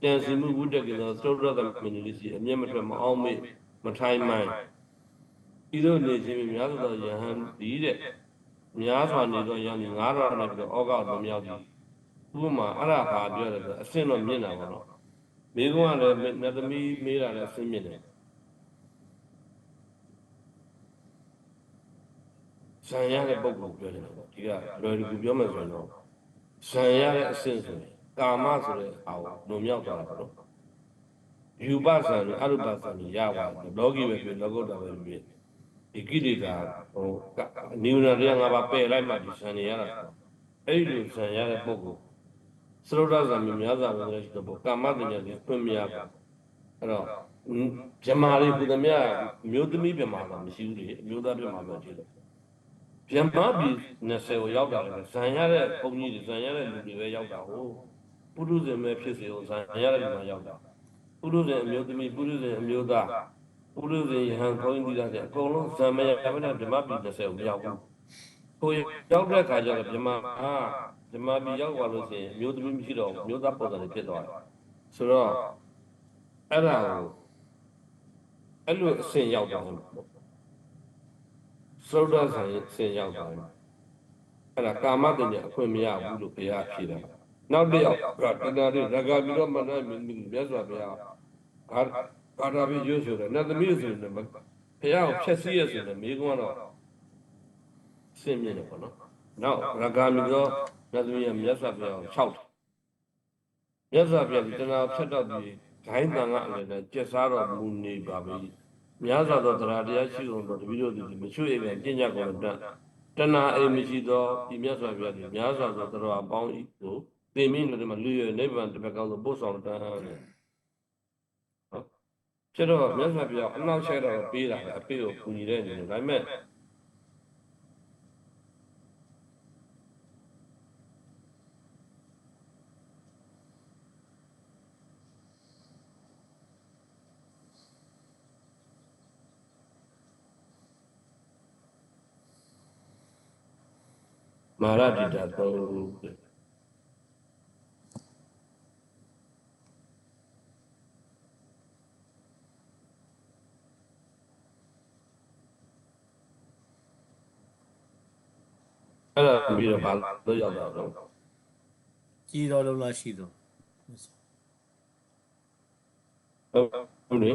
တန်စီမှုဝိတ္တကေသောသုဒ္ဓရတမင်းလေးရှိအမျက်မထွက်မအောင်မေ့မထိုင်မိုင်းဤသို့နေခြင်းများသောယဟန်ဒီတဲ့များစွာနေသောယဟန်ဒီ9တော်နဲ့ပြီးတော့ဩဃတော်မြောက်သည်ဥပမာအဲ့ဒါဘာပြောလဲဆိုအစင်းတော့မြင်တာပေါ့နော်မိကုန်းကလည်းနတ်သမီးမေးတာလည်းအစင်းမြင်တယ်ဇံရတဲ့ပုဂ္ဂိုလ်ပြောတယ်ပေါ့ဒီကလွယ်ကူပြောမယ်ဆိုရင်တော့ဇံရတဲ့အစင်းဆိုရင်ကာမဆိုတဲ့အာကိုလွန်မြောက်သွားတာပေါ့နော်ယူပဇံနဲ့အရုပဇံနဲ့ရပါတယ်လောကီပဲဖြစ်လောကုတ္တရာပဲဖြစ်ဒီကိရိတာဟိုနိဝရဏတရား၅ပါးပယ်လိုက်မှဒီဇံနေရတာအဲ့ဒီလိုဇံရတဲ့ပုဂ္ဂိုလ်သရုဒ္ဓဇံများစွာဝင်တဲ့ပုဂ္ဂိုလ်ကာမတဉ္ဇဉ်ကိုဖွင့်မရပါအဲ့တော့ဗြဟ္မာလေးဘုဒ္ဓမြတ်မျိုးသမီးဗြဟ္မာတော့မရှိဘူးလေအမျိုးသားဗြဟ္မာပဲရှိတယ်ဗြဟ္မာပြည်20ကိုရောက်တာလေဇံရတဲ့ဘုန်းကြီးတွေဇံရတဲ့လူတွေပဲရောက်တာဟုတ်ပုရုဇဉ်ပဲဖြစ်စေအောင်ဇံရတဲ့လူတွေရောက်တာပုရုဇဉ်အမျိုးသမီးပုရုဇဉ်အမျိုးသားပုရုဇဉ်ယဟန်ခေါင်းကြီးတွေအကုန်လုံးဇံမရဘဲနဲ့ဗြဟ္မာပြည်20ကိုမရောက်ဘူးကိုရောက်တဲ့ခါကျတော့ဗြဟ္မာပြည်ရောက်သွားလို့ရှိရင်မျိုးသမီးမရှိတော့မျိုးသားပုံစံတွေဖြစ်သွားတယ်ဆိုတော့အဲ့ဒါကိုအဲ့လိုအဆင့်ရောက်တာဟုတ်သုဒ္ဓဇံအဆင့်ရောက်တာအဲ့ဒါကာမတဉ္ဇဉ်အခွင့်မရဘူးလို့ဘုရားဖြေတာနောက်တစ်ယောက်ကတဏှာတွေရဂပြီးတော့မနမင်းမြတ်စွာဘုရားဘာသာပြီးရွှေဆိုတယ်နတ်သမီးဆိုရင်ဘုရားကိုဖြည့်ဆည်းရဆိုတယ်မိကုန်းကတော့ဆင့်မြင့်တယ်ပေါ့နော်နောက်ရဂပြီးတော့နတ်သမီးကမြတ်စွာဘုရားကို၆တယ်မြတ်စွာဘုရားဒီတဏှာဖြတ်တော့ပြီးဂိုင်းတန်ကအလည်းနဲ့ကျက်စားတော်မူနေပါပြီများစွာသောတရားတရားရှိကုန်သောတပည့်တို့သည်မချွေအိမ်ပညာကုန်တတ်တဏှာအိမ်မရှိသောဒီမြတ်စွာဘုရားသည်များစွာသောတရားပေါင်းဤကိုသင်္မိတို့ဒီမှာလူရနိဗ္ဗာန်တစ်ပတ်ကောင်းသောပို့ဆောင်တန်းတယ်ဟုတ်ဖြစ်တော့မြတ်စွာဘုရားအနောက်ချက်တော့ပေးတာအဖေကိုကူညီတဲ့အနေနဲ့ဒါပေမဲ့မာရတိတာသုံးခုအဲ့ဒါပြီးတော့ဘာလို့ရောက်တာတော့ကြီးတော်လုံးလားရှိတော့ဟုတ်လေ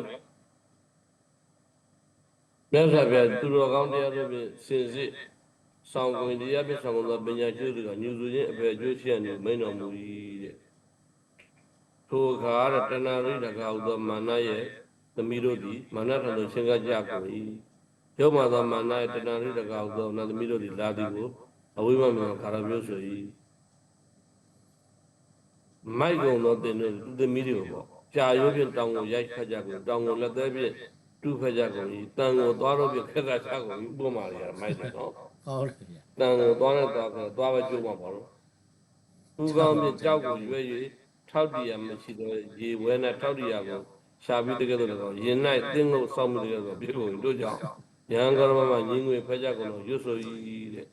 မြတ်စွာဘုရားသူတော်ကောင်းတရားတို့ဖြင့်စင်စစ်ဆောင်ဝင်တရားပြဆောင်သောပညာရှိတွေကညူစုချင်းအပေအကျိုးရှိရနေမိန်တော်မူ၏တဲ့ထိုအခါတဏှာရိတကဟုသောမာနရဲ့သမီးတို့သည်မာနထံသို့ရှင်းကားကြကုန်၏ရုပ်မှသောမာနရဲ့တဏှာရိတကဟုသောနတ်သမီးတို့သည်လာသည်ကိုအဝိမမောခါရမျိုးဆို၏မိုက်ကုန်သောတင်တို့သူသမီးတွေကိုပေါ့ကြာရိုးဖြင့်တောင်ကိုရိုက်ခတ်ကြကုန်တောင်ကိုလက်သေးဖြင့်တူဖက်ကြကုန်၏တန်ကိုသွားတော့ဖြင့်ခက်ခါချကုန်၏ဥပမာတွေကမိုက်တယ်နော်ဟုတ်တယ်ဗျာတန်ကိုသွားပဲကျိုးမှာပေါ့လို့သူကောင်းပြကြောက်ကိုရွေ့၍ထောက်တရမရှိတော့ရေဝဲနဲ့ထောက်တရကိုရှာပြီးတကယ်တော့ရင်၌တင်းလို့စောင့်မှုတကယ်တော့ပြေကုန်တို့ကြောင့်ရဟန်းကောရမမှာညီငွေဖက်ကြကုန်တော့ရွတ်ဆို၏တဲ့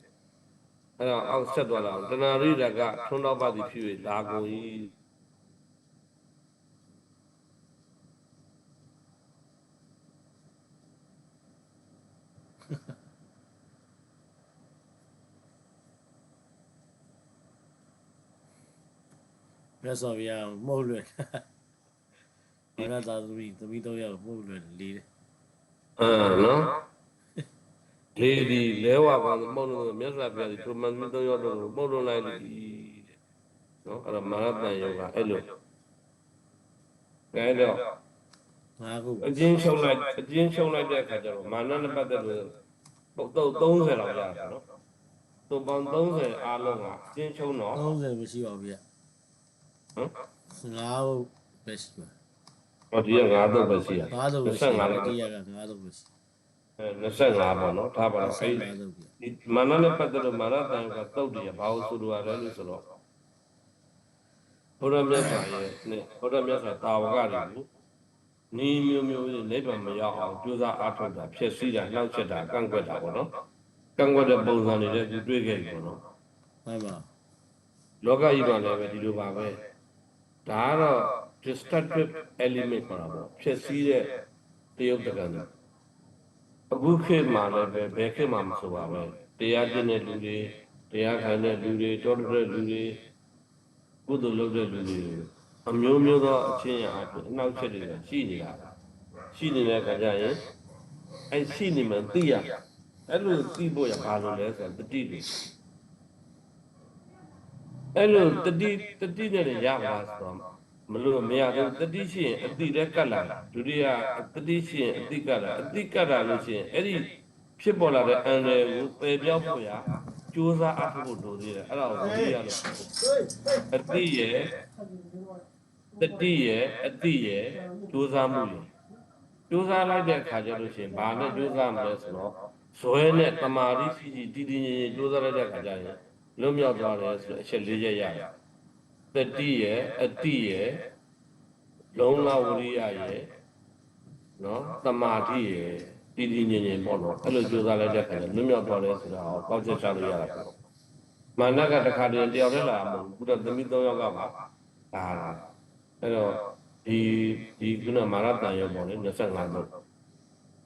အဲ့တော့အောက်ဆက်သွားတာတဏှာရိတကထွန်းတော့ပါသည်ဖြစ်၍လာကုန်၏မြတ်စွာဘုရားမှုတ်လွယ်ဘာသာသာသမီးတော့ရမှုတ်လွယ်လေးတယ်နော်လေဒီလဲဝါကောင်မှုတ်လို့မြတ်စွာဘုရားဒီပရမတ်သုံးယောက်တော့မှုတ်လို့လိုက်သည် နော်အဲ့တော့မာနတန်ယောဂအဲ့လိုအဲ့တော့ ငါခု အကျဉ်းချုပ်လိုက်တဲ့အခါကျတော့မာနနဲ့ပတ်သက်လို့ပုတ်30လောက်ရတယ်နော်သူပေါင်း30အားလုံးကအကျဉ်းချုပ်တော့ 30မရှိပါဘူးဗျ ဟမ် ငါခုပဲရှိပါ ဟောဒီက9တော့ပဲရှိရ ငါတော့ရှိ 25 တ လောက် ီးရကငါတော့ရှိ 25ပေါ့နော်ဒါပါတော့အဲ့ ငါတော့ဗျ ဒီမာနနဲ့ပတ်သက်လို့မာနတန်ကတုတ်တယ်ဘာလို့ဆိုလိုရတယ်လို့ဆိုတော့ဘုရားမြတ်စွာရဲ့နဲ့ဘုရားမြတ်စွာတာဝကတွေကိုနီးမျိုးမျိုးနိဗ္ဗာန်မရောက်အောင်ကြိုးစားအားထုတ်တာဖြစ်စည်းတာနှောက်ချက်တာကန့်ကွက်တာပေါ့နော်ကန့်ကွက်တဲ့ပုံစံတွေလည်းသူတွေ့ခဲ့ပြီပေါ့နော် မှန်ပါ လောကကြီးမှာလည်းပဲဒီလိုပါပဲဒါကတော့ destructive element ခေါ်တာပေါ့ဖြစ်စည်းတဲ့တရုပ်တကံတွေအခုခေတ်မှာလည်းပဲဘယ်ခေတ်မှာမဆိုပါပဲတရားကျင့်တဲ့လူတွေတရားခံတဲ့လူတွေတောတူတဲ့လူတွေကုသိုလ်လုပ်တဲ့လူတွေအမျိုးမျိုးသောအချင်းအဖြစ်အနောက်ချက်တွေကရှိနေတာရှိနေတဲ့အခါကျရင်အဲ့ရှိနေမှသိရအဲ့လိုသိဖို့ရဘာလို့လဲဆိုတော့တတိတွေအဲ့လိုတတိနဲ့ရပါဆိုတော့မလို့မရဘူးတတိရှိရင်အတိလည်းကတ်လာဒုတိယတတိရှိရင်အတိကတ်လာအတိကတ်လာလို့ရှိရင်အဲ့ဒီဖြစ်ပေါ်လာတဲ့အန္တရာယ်ကိုပယ်ပြောက်ဖို့ရကြိုးစားအထောက်ဖို့လိုသေးတယ်အဲ့ဒါကိုသိရလို့အတိရဲ့တတိရဲ့အတိရဲ့ကြိုးစားမှုရဲ့ကြိုးစားလိုက်တဲ့အခါကျလို့ရှိရင်ဘာနဲ့ကြိုးစားမလဲဆိုတော့ဇွဲနဲ့တမာတိရှိရှိတည်တည်ငြိမ်ငြိမ်ကြိုးစားလိုက်တဲ့အခါကျရင်လွတ်မြောက်သွားတယ်ဆိုတော့အချက်၄ချက်ရတယ်တတိရဲ့အတိရဲ့လုံလဝရိယရဲ့နော်တမာတိရဲ့တည်တည်ငြိမ်ငြိမ်ပေါ့နော်အဲ့လိုကြိုးစားလိုက်တဲ့အခါကျလွတ်မြောက်သွားတယ်ဆိုတာကိုကောက်ချက်ချလို့ရတာပေါ့မာနကတခါတည်းတယောက်တည်းလာမှာမဟုတ်ဘူးဘုရားသမီး၃ယောက်ကပါဒါအဲ့တော့ဒီခုနမာရတန်ရောပေါ့လေ25တော့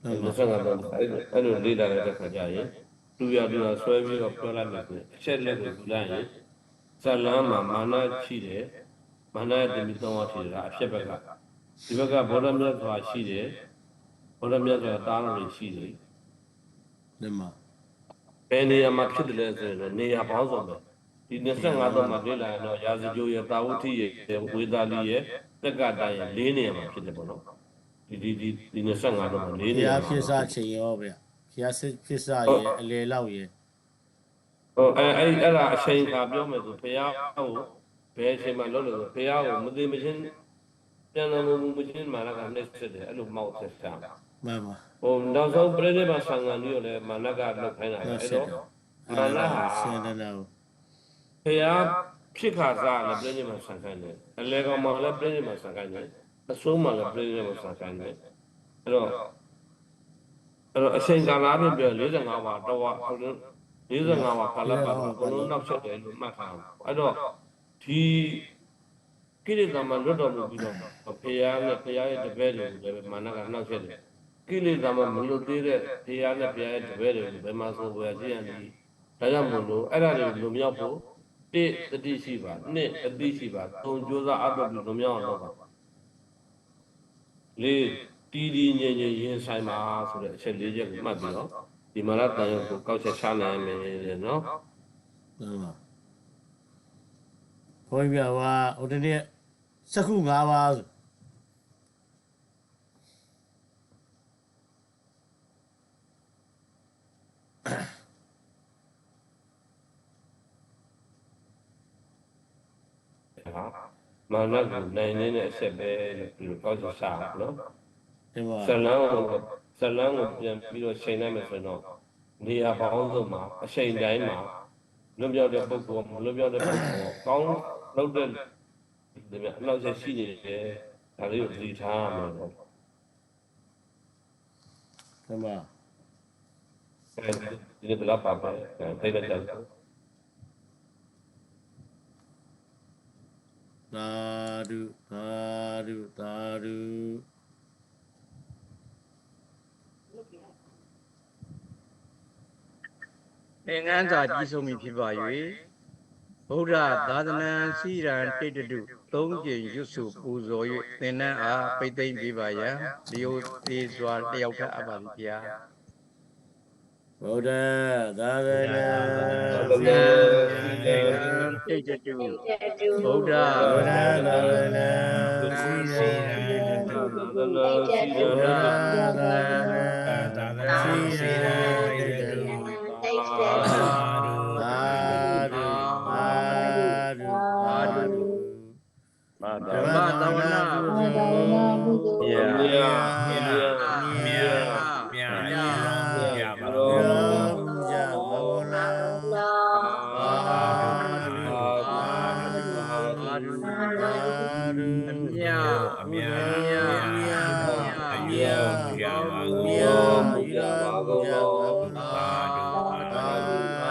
25တော့အဲ့လိုလေးလာတဲ့ခါကျရင်သူရဆွဲပြီးတော့ပြောလိုက်မယ်ဆိုအချက်လက်ကိုယူလိုက်ရင်ဇလန်းမှာမာနရှိတယ်မာနရဲ့သမီး၃ယောက်ရှိတယ်အဖြစ်ဘက်ကဒီဘက်ကဗောဓမြတ်စွာရှိတယ်ဗောဓမြတ်စွာတားလို့ရှိတယ် ဒီမှာ ဘယ်နေရာမှာဖြစ်တယ်လဲဆိုရင်နေရာပေါင်းစုံပဲဒီ25တော့မှာလေးလာရင်တော့ရာဇဂိုရဲ့တာဝတိရဲ့ဝေသာလီရဲ့တက္ကတာရဲ့၄နေရာမှာဖြစ်တယ်ပေါ့နော်ဒီ25တော့မှာ၄ ဘု နေရာ ရား မှာ ဖြစ်စားချိန်ရောဗျဘုရားဖြစ်စားရဲ့အလေလောက်ရဲ့ ဟိုအဲ့ဒါအချိန်ခါပြောမယ်ဆိုဘုရားကိုဘယ်အချိန်မှလုပ်လို့ဆိုဘုရားကိုမသိမချင်းပြန်တော်မူမချင်းမာနကနှိမ့်ဆက်တယ်အဲ့လိုမောက်ဆက်တာ မှန်ပါ ဟိုနောက်ဆုံးပြိဋိဘဆံဃာမျိုးလည်းမာနကလုပ်ခိုင်းတာအဲ့တော့မာနဟာ ဆင်းတယ်တော့ ဘုရားဖြစ်ခါစားလည်းပြိဋိဘဆံခိုင်းတယ်အလေကောင်မှလည်းပြိဋိဘဆံခိုင်းတယ်အဆုံးမှလည်းပြိဋိဘဆံခိုင်းတယ်အဲ့တော့အချိန်ကာလအပြင်ပြော45ပါတော့ဟုတ်တယ်45ပါကာလပတ်ဘုလုံးနောက်ဆက်တယ်လို့မှတ်ထားအောင်အဲ့တော့ဒီကိလေသာမှာလွတ်တော်မူပြီးတော့ဘုရားနဲ့ဘုရားရဲ့တပည့်တွေကိုလည်းမာနကနှောက်ဆက်တယ်ကိလေသာမှာမလွတ်သေးတဲ့ဘုရားနဲ့ဘုရားရဲ့တပည့်တွေကိုဘယ်မှာဆိုဘယ်ကြည့်ရလဲဒါကြောင့်မို့လို့အဲ့ဒါတွေလွန်မြောက်ဖို့1တတိရှိပါ2အတိရှိပါ3ကြိုးစားအပ်ပြီးလွန်မြောက်အောင်လုပ်ပါ4တီတီငြိမ်ငြိမ်ရင်ဆိုင်ပါဆိုတဲ့အချက်၄ချက်ကိုမှတ်ပြီးတော့ဒီမာနတန်ရုပ်ကိုကောက်ချက်ချနိုင်မယ်နော် မှန်ပါဘုန်းကြီးကဟိုတနေ့စက္ခု5ပါးဆို မာနကိုနိုင်နေတဲ့အချက်ပဲလို့ဒီလိုကောက်ချက်ချအောင်နော် ဒီမှာ ဇလန်းကိုပြန်ပြီးတော့ချိန်လိုက်မယ်ဆိုတော့နေရာပေါင်းစုံမှာအချိန်တိုင်းမှာလွတ်မြောက်တဲ့ပုဂ္ဂိုလ်မလွတ်မြောက်တဲ့ပုဂ္ဂိုလ်ကောင်းလုပ်တဲ့ဒီမြတ်အနောက်ဆက်ရှိနေတယ်ဒါလေးကိုသတိထားရမယ်ပေါ့ ဒီမှာ ဒီနေ့ဘယ်လောက်ပါပဲတိတ်လိုက်ကြ သာဓုသာဓုသာဓု သင်္ကန်းစာကြီးဆုံးပြီဖြစ်ပါ၍ဗုဒ္ဓသာသနာစီရန်တိတ်တုသုံးကြိမ်ရွတ်စုပူဇော်၍သင်္นานအားပိတ်သိမ့်ပေးပါယံလျိုသေးစွာတယောက်ထပ်အပ်ပါသည်ဗျာ ဘ ဗုဒ္ဓသာသနာ သနာ တိတ်တုဗုဒ္ဓ ဗုဒ္ဓသာသနာစီရ သနာစီရ ဗုဒ္ဓသာသနာ သာသနာစီရတိတ်တု သာဓုသာဓုသာဓု ဘာ ဓမ္မ သာ သာဝနာပုဇော မြတ်မြတ်မြတ် မြတ်မြတ်မြတ်ပါဘု ရော ရား ပူဇာဘဝနာသာဓုသာဓုသာဓုသာဓု အမြတ် အမြတ် မြတ် မြ မြတ် တ် မြတ် မြတ်ပါ မြ ဘု တ် ရား ဘုရားဘုရား သာဓု သာ သာ ဓု ဓု သာ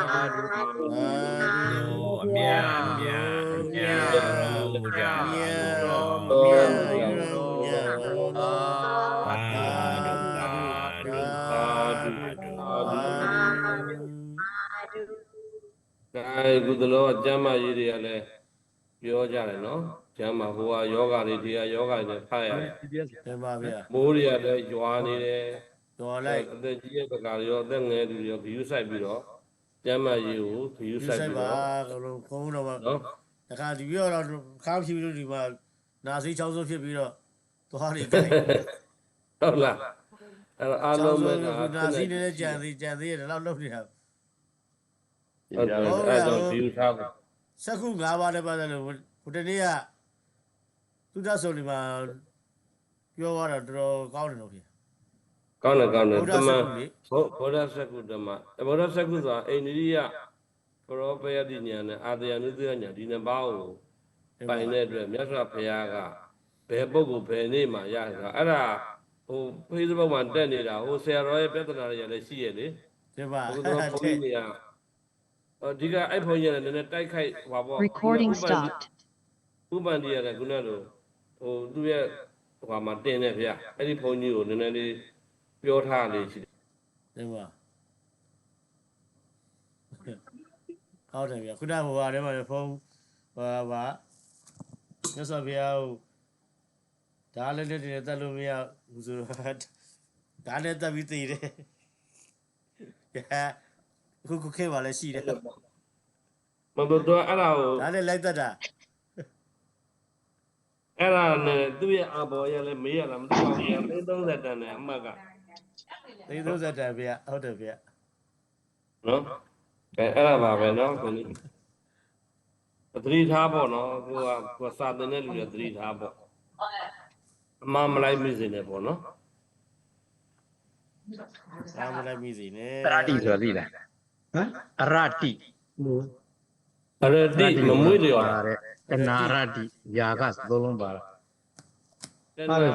ဓုသာဓုသာဓု အမြတ်မြတ်မြတ်ရောဘုရား မြတ် ရော မြတ်ရောမြတ်ရော သာဓုသာဓုသာဓု အဲကုသလောကျမ်းမာရေးတွေကလည်းပြောကြတယ်နော်ကျမ်းမာဟိုကယောဂတွေဒီကယောဂတွေဖတ်ရတယ် တင်ပါဗျာ မိုးတွေကလည်းရွာနေတယ် တော်လိုက် အသက်ကြီးတဲ့တကာရောအသက်ငယ်သူတွေရောဂရုစိုက်ပြီးတော့ကျမ်းမာရေးကိုဂရုစိုက် စိုက် ပြီး ပါ တော့ လို့ခေါင်းတော့ နော် တခါဒီပြောတော့ခါဖြူလို့ဒီမှာနာစိချောင်းစိုးဖြစ်ပြီးတော့သွားနေတယ် ဟုတ်လားအဲ့တော့အားလုံးပဲက နာစိနဲ့ကြံသေးရတယ်တော့လုပ်နေတာ ဟုတ်တယ်အဲ့တော့ဂရုထားဖို့ စက္ခု၅ပါးနဲ့ပတ်သက်လို့ဟိုတနေ့ကသူတဆိုဒီမှာပြောသွားတာတော်တော်ကောင်းတယ်လို့ဖြစ် ကောင်းတယ်ကောင်းတယ် ဘု တ ရား မ စ န် က္ခုလေ ဗုဒ္ဓစကုဓမ္မဗုဒ္ဓစကုဆိုတာအိန္ဒိယပရောပယတိညာနဲ့အာတယနုသယညာဒီနှစ်ပါးကိုပိုင်တဲ့အတွက်မြတ်စွာဘုရားကဘယ်ပုဂ္ဂိုလ်ဘယ်နေ့မှရတာအဲ့ဒါဟို Facebook မှာတက်နေတာဟိုဆရာတော်ရဲ့ပြဿနာတွေလည်းရှိရလေ ဒီပါ ဘုရားဘုန်းကြီးတွေကဒီကအဲ့ဘုန်းကြီးကလည်းနည်းနည်းတိုက်ခိုက်ဟွာပေါ့ Recording stopped. ဥပန္တိရတယ်ခုနကလိုဟိုသူရဲ့ဟွာမှာတင်တယ်ဗျအဲ့ဒီဘုန်းကြီးကိုနည်းနည်းလေးပြောထားလေးရှိတယ် ဒီပါဟုတ်တယ်ဗျခုနကဟိုဟာထဲမှာဖုန်းဟိုပါမြတ်စွာဘုရားဒါလည်းတည်းတက်လို့မရဘူးဆိုတော့ဒါနဲ့တက်ပြီးသေးတယ်ခုခဲပါလဲရှိတယ် မဘတော့အဲ့ဒါကို ဒါနဲ့လိုက်တက်တာ အဲ့ဒါနဲ့သူ့ရဲ့အဘော်ရလည်းမေးရလားမသိပါဘူး။သိ30တန်နဲ့အမှတ်က သိ30တန်ဗျဟုတ်တယ်ဗျ နော်။အဲ့ဒါပါပဲနော်ကိုကြီး။သတိထားပေါ့နော်။ကိုကစာသင်တဲ့လူတွေသတိထားပေါ့။အမှန်မလိုက်မိစေနဲ့ပေါ့နော် ဒါမလိုက်မိစေနဲ့ အရတိဆိုတာသိလားဟမ်အရတိ ။အရတိမမွေးလျော်တာ တဲ့တဏှာရတိယာကသုံးလုံးပါလား ။တဏှာရဲ့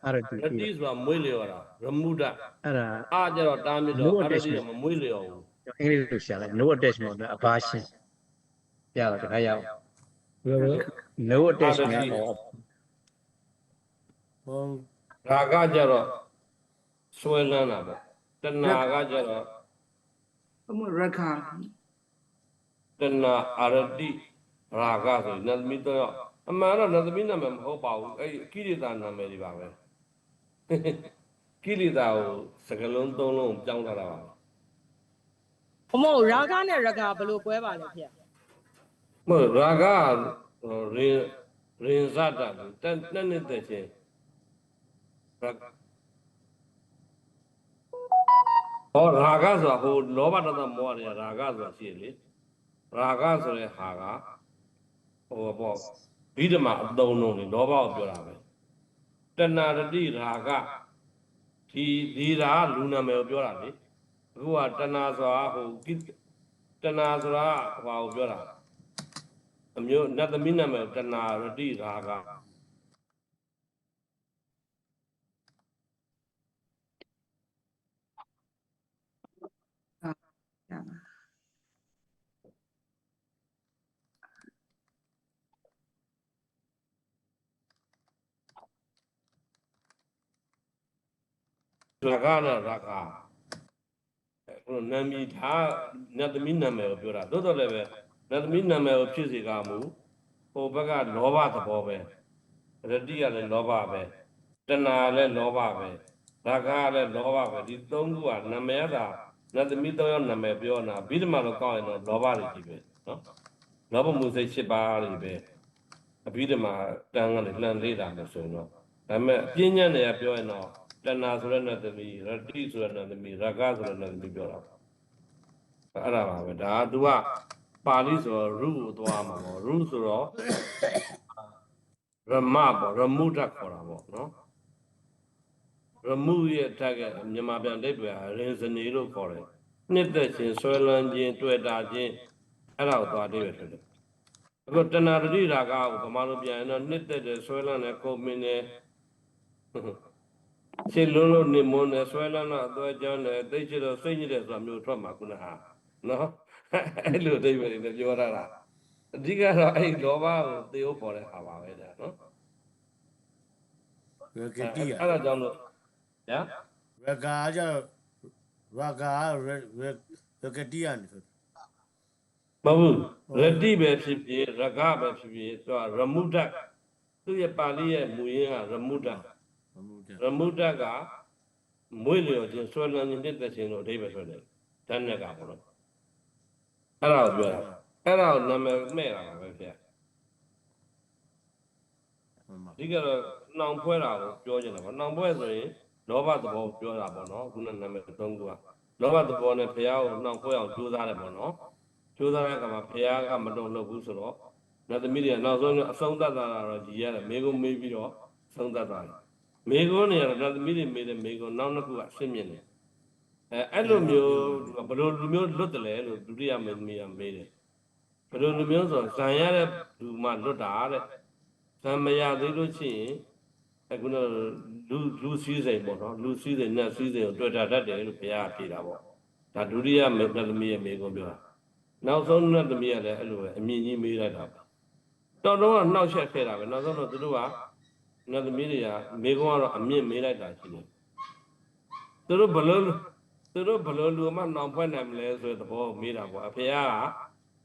အရတိ ရတိဆိုတာမွေးလျော်တာရမုဒ္ဒ အဲ့ဒါ အားကြတော့တားမြစ်တော့အရတိကမမွေးလျော်ဘူး အင်္ဂလိပ်လိုရှာလိုက် no attachment နဲ့ aversion ပြတော့တခါရအောင် no attachment of ဘုံ ။ဒါကကြတော့ဆွဲလန်းတာပေါ့။တဏှာကကြတော့ ရခါ တဏအာရတိရာဂဆိုနတ်သမီးတော့အမှန်တော့နတ်သမီးနာမည်မဟုတ်ပါဘူးအဲ့ကိရိတာနာမည်တွေပါပဲကိရိတာကိုစကလုံး၃လုံးပြောင်းထားတာပါ ဘမို့ရာဂနဲ့ရဂဘယ်လိုကွဲပါလဲဖေ မဟုတ်ရာဂရင်ဇတာတက်နေတဲ့ချင်းဟောရာဂဆိုတာဟိုလောဘတတမောဟတွေရာဂဆိုတာရှိတယ်လေရာဂဆိုတဲ့ဟာကဟိုပေါ့ဗိဓမာအသုံးလုံးလေလောဘကိုပြောတာပဲတဏှာတတိရာဂဒီရာလူနာမည်ကိုပြောတာလေအခုကတဏှာဆိုတာဟိုတဏှာဆိုတာဟိုကိုပြောတာအမျိုးနတ်သမီးနာမည်တဏှာရတိရာဂ ရပါ ရာဂနဲ့ရာဂဟိုနာမည်ထားနတ်သမီးနာမည်ကိုပြောတာသို့တော်လည်းပဲနတ်သမီးနာမည်ကိုဖြစ်စေကမူဟိုဘက်ကလောဘသဘောပဲရတိကလည်းလောဘပဲတဏှာလည်းလောဘပဲ ရာဂလည်းလောဘပဲဒီသုံးခုကနာမည်သာနတ်သမီးသုံးယောက်နာမည်ပြောနာဘိဓမ္မာတော့ကောက်ရင်တော့လောဘတွေကြီးပဲနော်လောဘမှုစိတ်၈ပါးတွေပဲအဘိဓမ္မာတန်းကလည်းလှန်လေးတာလို့ဆိုရင်တော့ဒါပေမဲ့အပြင်းညံ့တွေကပြောရင်တော့တဏှာဆိုတဲ့နတ်သမီးရတိဆိုတဲ့နတ်သမီးရာဂဆိုတဲ့နတ်သမီးပြောတာအဲ့ဒါပါပဲဒါက तू ကပါဠိဆိုတော့ရုကိုသွားမှာပေါ့ရုဆိုတော့ရမပေါ့ရမှုဓာတ်ခေါ်တာပေါ့နော်ရမှုရဲ့ဓာတ်ကမြန်မာပြန်တိတ်တွေရင်စနေလို့ခေါ်တယ်နှစ်သက်ခြင်းဆွဲလန်းခြင်းတွေ့တာခြင်းအဲ့ဒါကိုသွားတိတ်ပဲဖြစ်တယ်အခုတဏှာတတိရာဂကိုဗမာလိုပြန်ရင်တော့နှစ်သက်တယ်ဆွဲလန်းတယ်ကုန်မင်းတယ်ရှင်းလုံးလုံးနေမွန်းတယ်ဆွဲလန်းတော့အသွဲကြောင်းတယ်တိတ်ချတော့စိတ်ညစ်တယ်ဆိုတာမျိုးထွက်မှာခုနဟာနော်အဲ့လိုတိတ်ပဲနေပြောရတာအဓိကတော့အဲ့လောဘကိုသေဖို့ပေါ်တဲ့ဟာပါပဲဒါနော် ရကတိရ အဲ့ဒါကြောင့်လို့ညာ ရကာကြရကာရကတိရနေဆို မဟုတ်ဘူးရတိပဲဖြစ်ဖြစ်ရဂပဲဖြစ်ဖြစ်သူကရမုဒ္ဒသူရဲ့ပါဠိရဲ့မူရင်းကရမုဒ္ဒ မမှုတဲ့ ရမုဒ္ဒကမွေးလျော်ခြင်းဆွဲလန်းခြင်းနှစ်သက်ခြင်းတို့အဓိပ္ပာယ်ဆိုတယ်တဏ္ဍကပေါ့နော်အဲ့ဒါကိုပြောတာအဲ့ဒါကိုနာမည်မဲ့တာပါပဲဗျာ မမ အဓိကတော့နှောင်ဖွဲတာကိုပြောချင်တာပေါ့နှောင်ဖွဲဆိုရင်လောဘသဘောကိုပြောတာပေါ့နော်ခုနနာမည်သုံးခုကလောဘသဘောနဲ့ဘုရားကိုနှောင်ဖွဲအောင်ကြိုးစားတယ်ပေါ့နော်ကြိုးစားတဲ့အခါမှာဘုရားကမတော်လို့ဘူးဆိုတော့နတ်သမီးတွေကနောက်ဆုံးအဆုံးသတ်တာတော့ကြည်ရတယ်မေကုန်းမေးပြီးတော့ဆုံးသတ်တာမေကုန်းနေရတော့နတ်သမီးတွေမေးတဲ့မေကုန်းနောက်နှစ်ခုကအရှင်းမြင်တယ်အဲ့လိုမျိုးဘယ်လိုလူမျိုးလွတ်တယ်လဲလို့ဒုတိယမေသမီးကမေးတယ်ဘယ်လိုလူမျိုးဆိုဇံရတဲ့လူမှလွတ်တာတဲ့ဇံမရသေးလို့ရှိရင်အခုတော့လူစည်းစိမ်ပေါ့နော်လူစည်းစိမ်နဲ့စည်းစိမ်ကိုတွေ့တာတတ်တယ်လို့ဘုရားကဖြေတာပေါ့ဒါဒုတိယမေသမီးရဲ့မေကုန်းပြောတာနောက်ဆုံးနတ်သမီးကလည်းအဲ့လိုပဲအမြင့်ကြီးမေးလိုက်တာတော်တော့ကနှောက်ရက်ခဲ့တာပဲနောက်ဆုံးတော့သူတို့ကနတ်သမီးတွေကမေကုန်းကတော့အမြင့်မေးလိုက်တာရှိတယ်သူတို့ဘလို့လူမှနှောင်ဖွဲ့နိုင်မလဲဆိုတဲ့သဘောကိုမေးတာပေါ့အဖေက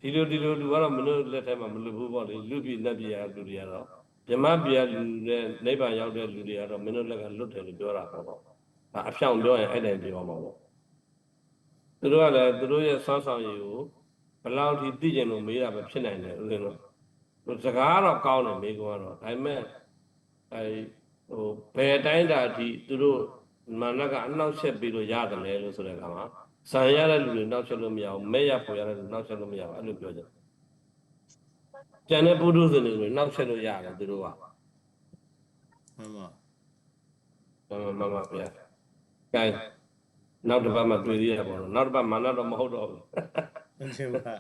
ဒီလိုလူကတော့မလို့လက်ထဲမှာမလွတ်ဘူးပေါ့လေလူပြည်နတ်ပြည်ရလူတွေကတော့မြမပြည်လူနဲ့နိဗ္ဗာန်ရောက်တဲ့လူတွေကတော့မင်းတို့လက်ကလွတ်တယ်လို့ပြောတာပေါ့ဒါအဖြောင်ပြောရင်အဲ့တိုင်းပြောမှာပေါ့သူတို့ကလည်းသူတို့ရဲ့ဆွမ်းဆောင်ရည်ကိုဘယ်လောက်ထိသိကျင်လို့မေးတာပဲဖြစ်နိုင်တယ်ဦးဇင်းတို့စကားတော့ကောင်းတယ်မေးကတော့ဒါပေမဲ့ဘယ်တိုင်းတာအထိသူတို့မာနကအနှောက်ယှက်ပြီးလို့ရတယ်လေလို့ဆိုတဲ့အခါမှာဆံရတဲ့လူတွေနှောက်ယှက်လို့မရဘူးမဲ့ရပေါ်ရတဲ့လူနှောက်ယှက်လို့မရဘူးအဲ့လိုပြောကြတယ်ကျန်တဲ့ပုထုဇဉ်တွေနှောက်ယှက်လို့ရတယ်သူတို့က မမ မဗျာကဲနောက်တစ်ပတ်မှတွေ့သေးရပါတော့နောက်တစ်ပတ်မာနတော့မဟုတ်တော့ဘူး အင်းချေပါ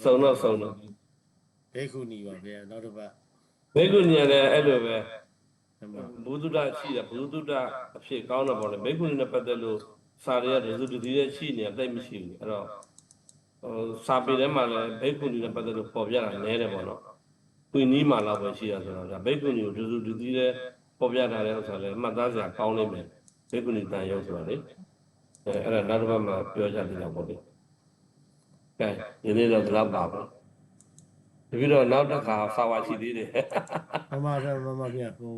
စုံတော့ ဘိက္ခုနီပါဗျာနောက်တစ်ပတ် ဘေကုညလည်းအဲ့လိုပဲ မမ ဘုဒ္ဓတရှိတယ်ဘုဒ္ဓတအဖြစ်ကောင်းတော့ပေါ့လေဘေကုညနဲ့ပတ်သက်လို့စာရရဒဇုတတိရဲ့ရှိနေတိတ်မရှိဘူးအဲ့တော့စာပေထဲမှာလည်းဘေကုညနဲ့ပတ်သက်လို့ပေါ်ပြတာနည်းတယ်ပေါ့နော်ကွီနီးမှာတော့ပဲရှိရဆိုတော့ဒါဘေကုညကိုဒဇုတတိရဲ့ပေါ်ပြထားတဲ့ဥစ္စာလည်းမှတ်သားစရာကောင်းနေမယ်ဘေကုညတန်ရုပ်ဆိုတာလေအဲ့ဒါနောက်တစ်ပတ်မှပြောကြသေးတာပေါ့လေကဲဒီနေ့တော့ဒီလောက်ပါပဲတပည့်တော့နောက်တစ်ခါစာဝါရှိသေးတယ် မမဗျာဟို